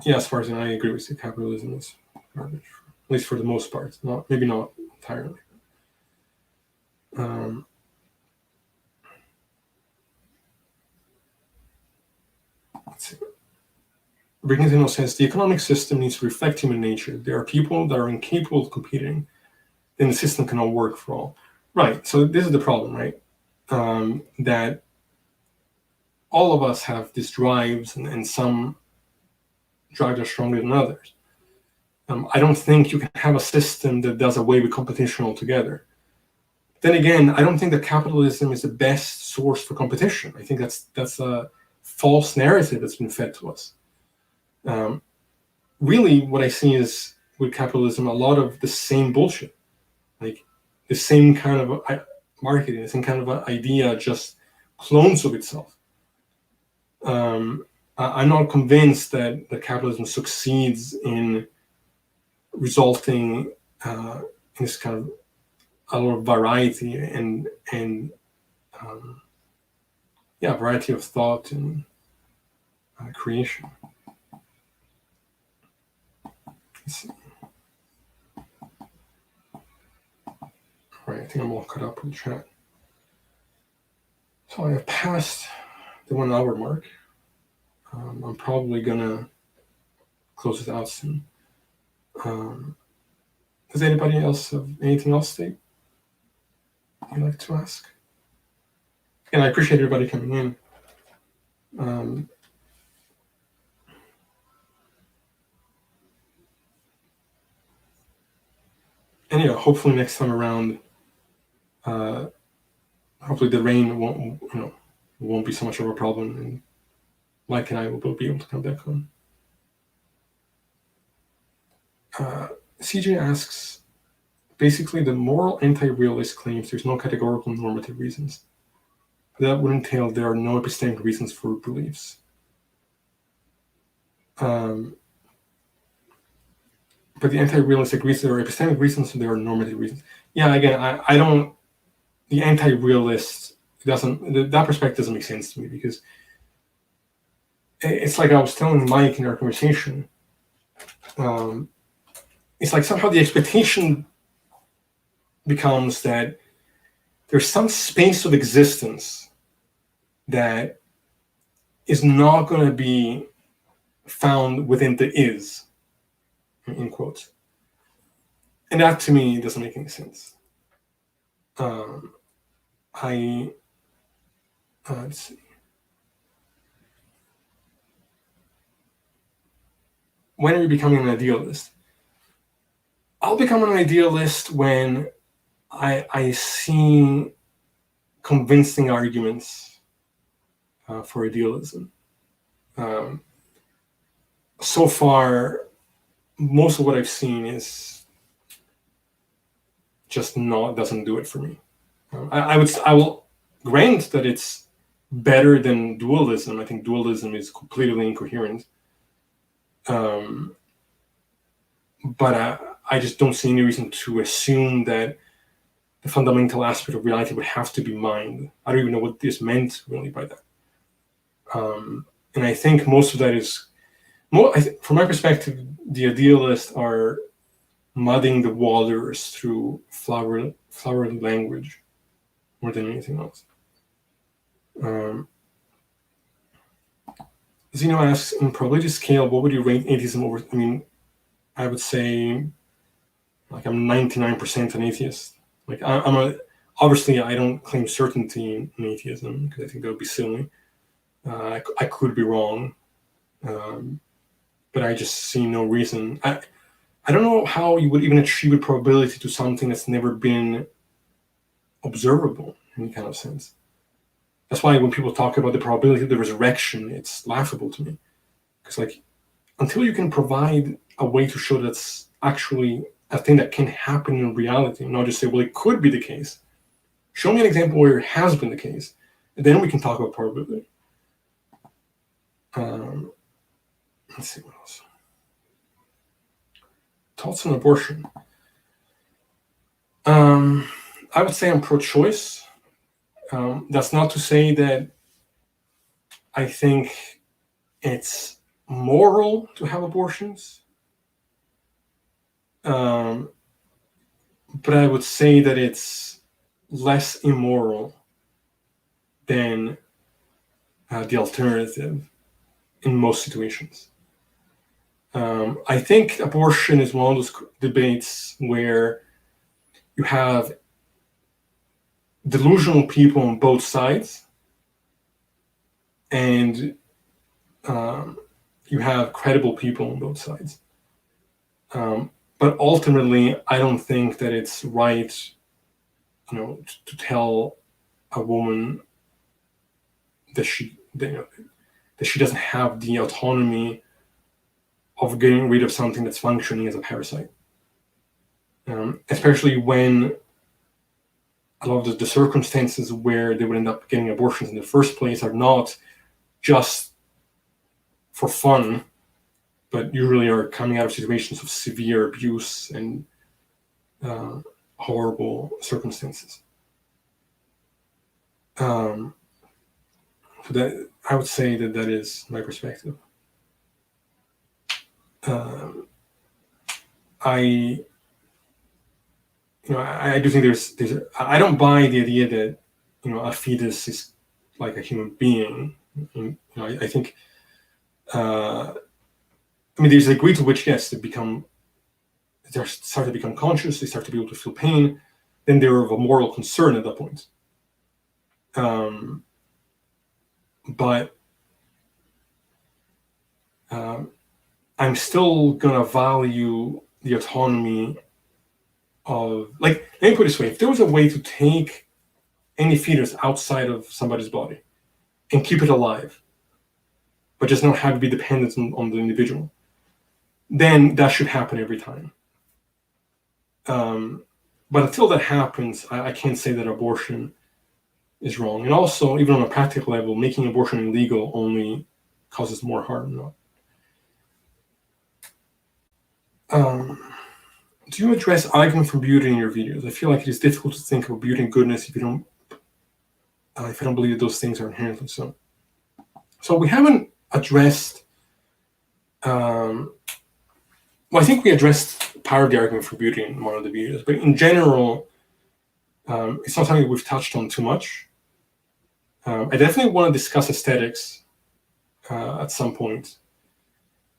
Yeah, as far as I agree with you, capitalism is garbage, at least for the most part. Maybe not entirely. Brignitino says the economic system needs to reflect human nature. There are people that are incapable of competing, then the system cannot work for all. Right. So this is the problem, right? That all of us have these drives, and some drives are stronger than others. I don't think you can have a system that does away with competition altogether. Then again, I don't think that capitalism is the best source for competition. I think that's a false narrative that's been fed to us. Really, what I see is with capitalism a lot of the same bullshit, like the same kind of marketing, the same kind of idea, just clones of itself. I'm not convinced that capitalism succeeds in resulting in this kind of a lot of variety and variety of thought and creation. Let's see. All right, I think I'm all caught up with the chat. So I have passed the 1 hour mark. I'm probably gonna close it out soon. Does anybody else have anything else you'd like to ask? And I appreciate everybody coming in. And hopefully next time around, hopefully the rain won't be so much of a problem, and Mike and I will be able to come back on. CJ asks, basically the moral anti-realist claims there's no categorical normative reasons. That would entail there are no epistemic reasons for beliefs. But the anti-realist agrees there are epistemic reasons and there are normative reasons. Yeah, again, I don't, the anti-realist that perspective doesn't make sense to me, because it's like I was telling Mike in our conversation, it's like somehow the expectation becomes that there's some space of existence that is not going to be found within the is, in quotes. And that to me doesn't make any sense. Let's see. When are you becoming an idealist? I'll become an idealist when I see convincing arguments for idealism. So far, most of what I've seen is just doesn't do it for me. I will grant that it's better than dualism. I think dualism is completely incoherent. But I just don't see any reason to assume that the fundamental aspect of reality would have to be mind. I don't even know what this meant really by that. And I think most of that is, from my perspective, the idealists are mudding the waters through flowery language more than anything else. Zeno asks, in probability scale, what would you rate atheism over? I mean, I would say, like, I'm 99% an atheist. Like, obviously, I don't claim certainty in atheism, because I think that would be silly. I could be wrong, but I just see no reason. I don't know how you would even attribute probability to something that's never been observable in any kind of sense. That's why when people talk about the probability of the resurrection, it's laughable to me. Because, like, until you can provide a way to show that's actually a thing that can happen in reality, not just say, well, it could be the case. Show me an example where it has been the case, and then we can talk about probability. Let's see what else. Thoughts on abortion. I would say I'm pro-choice. That's not to say that I think it's moral to have abortions. But I would say that it's less immoral than the alternative in most situations. I think abortion is one of those debates where you have delusional people on both sides, and you have credible people on both sides. But ultimately, I don't think that it's right, to tell a woman that she doesn't have the autonomy of getting rid of something that's functioning as a parasite. Especially when a lot of the circumstances where they would end up getting abortions in the first place are not just for fun, but usually are coming out of situations of severe abuse and horrible circumstances. So that, I would say that is my perspective. I do think there's I don't buy the idea that a fetus is like a human being. I think there's a degree to which, yes, they start to become conscious, they start to be able to feel pain, then they're of a moral concern at that point. But I'm still gonna value the autonomy of, like, let me put it this way: if there was a way to take any fetus outside of somebody's body and keep it alive, but just not have it be dependent on the individual, then that should happen every time. But until that happens, I can't say that abortion is wrong. And also, even on a practical level, making abortion illegal only causes more harm. Do you address argument for beauty in your videos? I feel like it is difficult to think about beauty and goodness if I don't believe that those things are inherently so. So we haven't addressed. Well, I think we addressed part of the argument for beauty in one of the videos, but in general, it's not something we've touched on too much. I definitely want to discuss aesthetics at some point,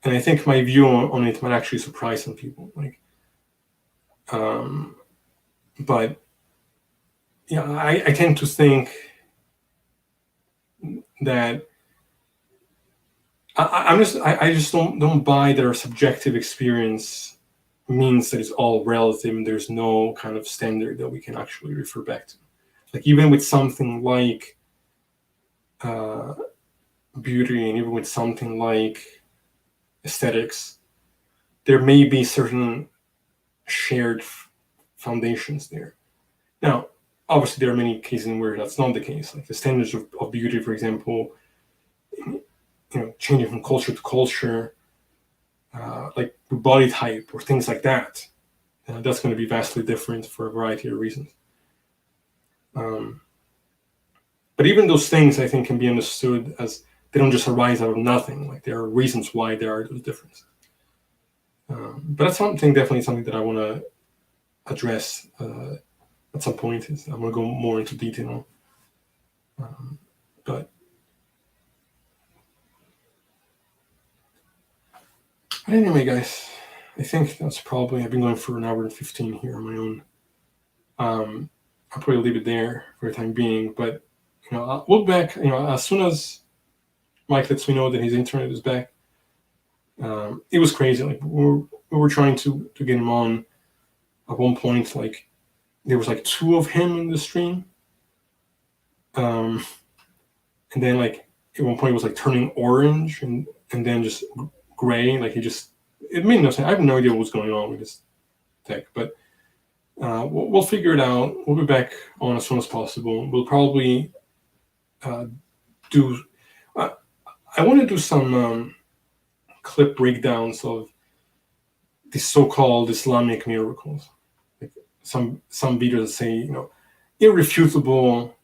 and I think my view on it might actually surprise some people. But yeah, I tend to think that I just don't buy that our subjective experience means that it's all relative and there's no kind of standard that we can actually refer back to. Like, even with something like beauty, and even with something like aesthetics, there may be certain shared foundations there. Now, obviously, there are many cases where that's not the case. Like the standards of beauty, for example, changing from culture to culture, like body type or things like that. That's going to be vastly different for a variety of reasons. But even those things, I think, can be understood as they don't just arise out of nothing. Like, there are reasons why there are those differences. But that's definitely something that I want to address at some point. I'm going to go more into detail. But anyway, guys, I think that's probably, I've been going for an hour and 15 here on my own. I'll probably leave it there for the time being, but I'll look back, as soon as Mike lets me know that his internet is back. It was crazy. Like, we were trying to get him on. At one point, like, there was like 2 of him in the stream. And then, like, at one point it was like turning orange and then just gray. Like, it made no sense. I have no idea what was going on with this tech, but we'll figure it out. We'll be back on as soon as possible. We'll probably do. I want to do some clip breakdowns of the so-called Islamic miracles. Like some videos that say, irrefutable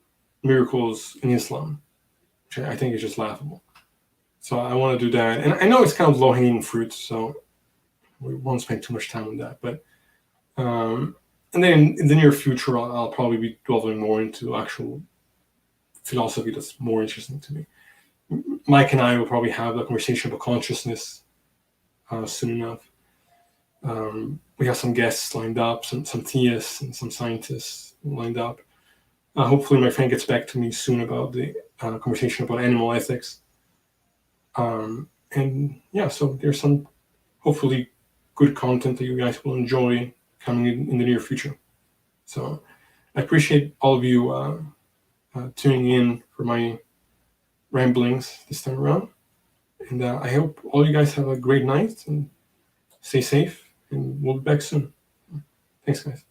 miracles in Islam, which I think is just laughable. So I want to do that, and I know it's kind of low-hanging fruit, so we won't spend too much time on that. But and then in the near future, I'll probably be delving more into actual philosophy that's more interesting to me. Mike and I will probably have a conversation about consciousness soon enough. We have some guests lined up, some theists and some scientists lined up. Hopefully my friend gets back to me soon about the conversation about animal ethics. And yeah, so there's some hopefully good content that you guys will enjoy coming in the near future. So I appreciate all of you tuning in for my ramblings this time around. And I hope all you guys have a great night and stay safe, and we'll be back soon. Thanks, guys.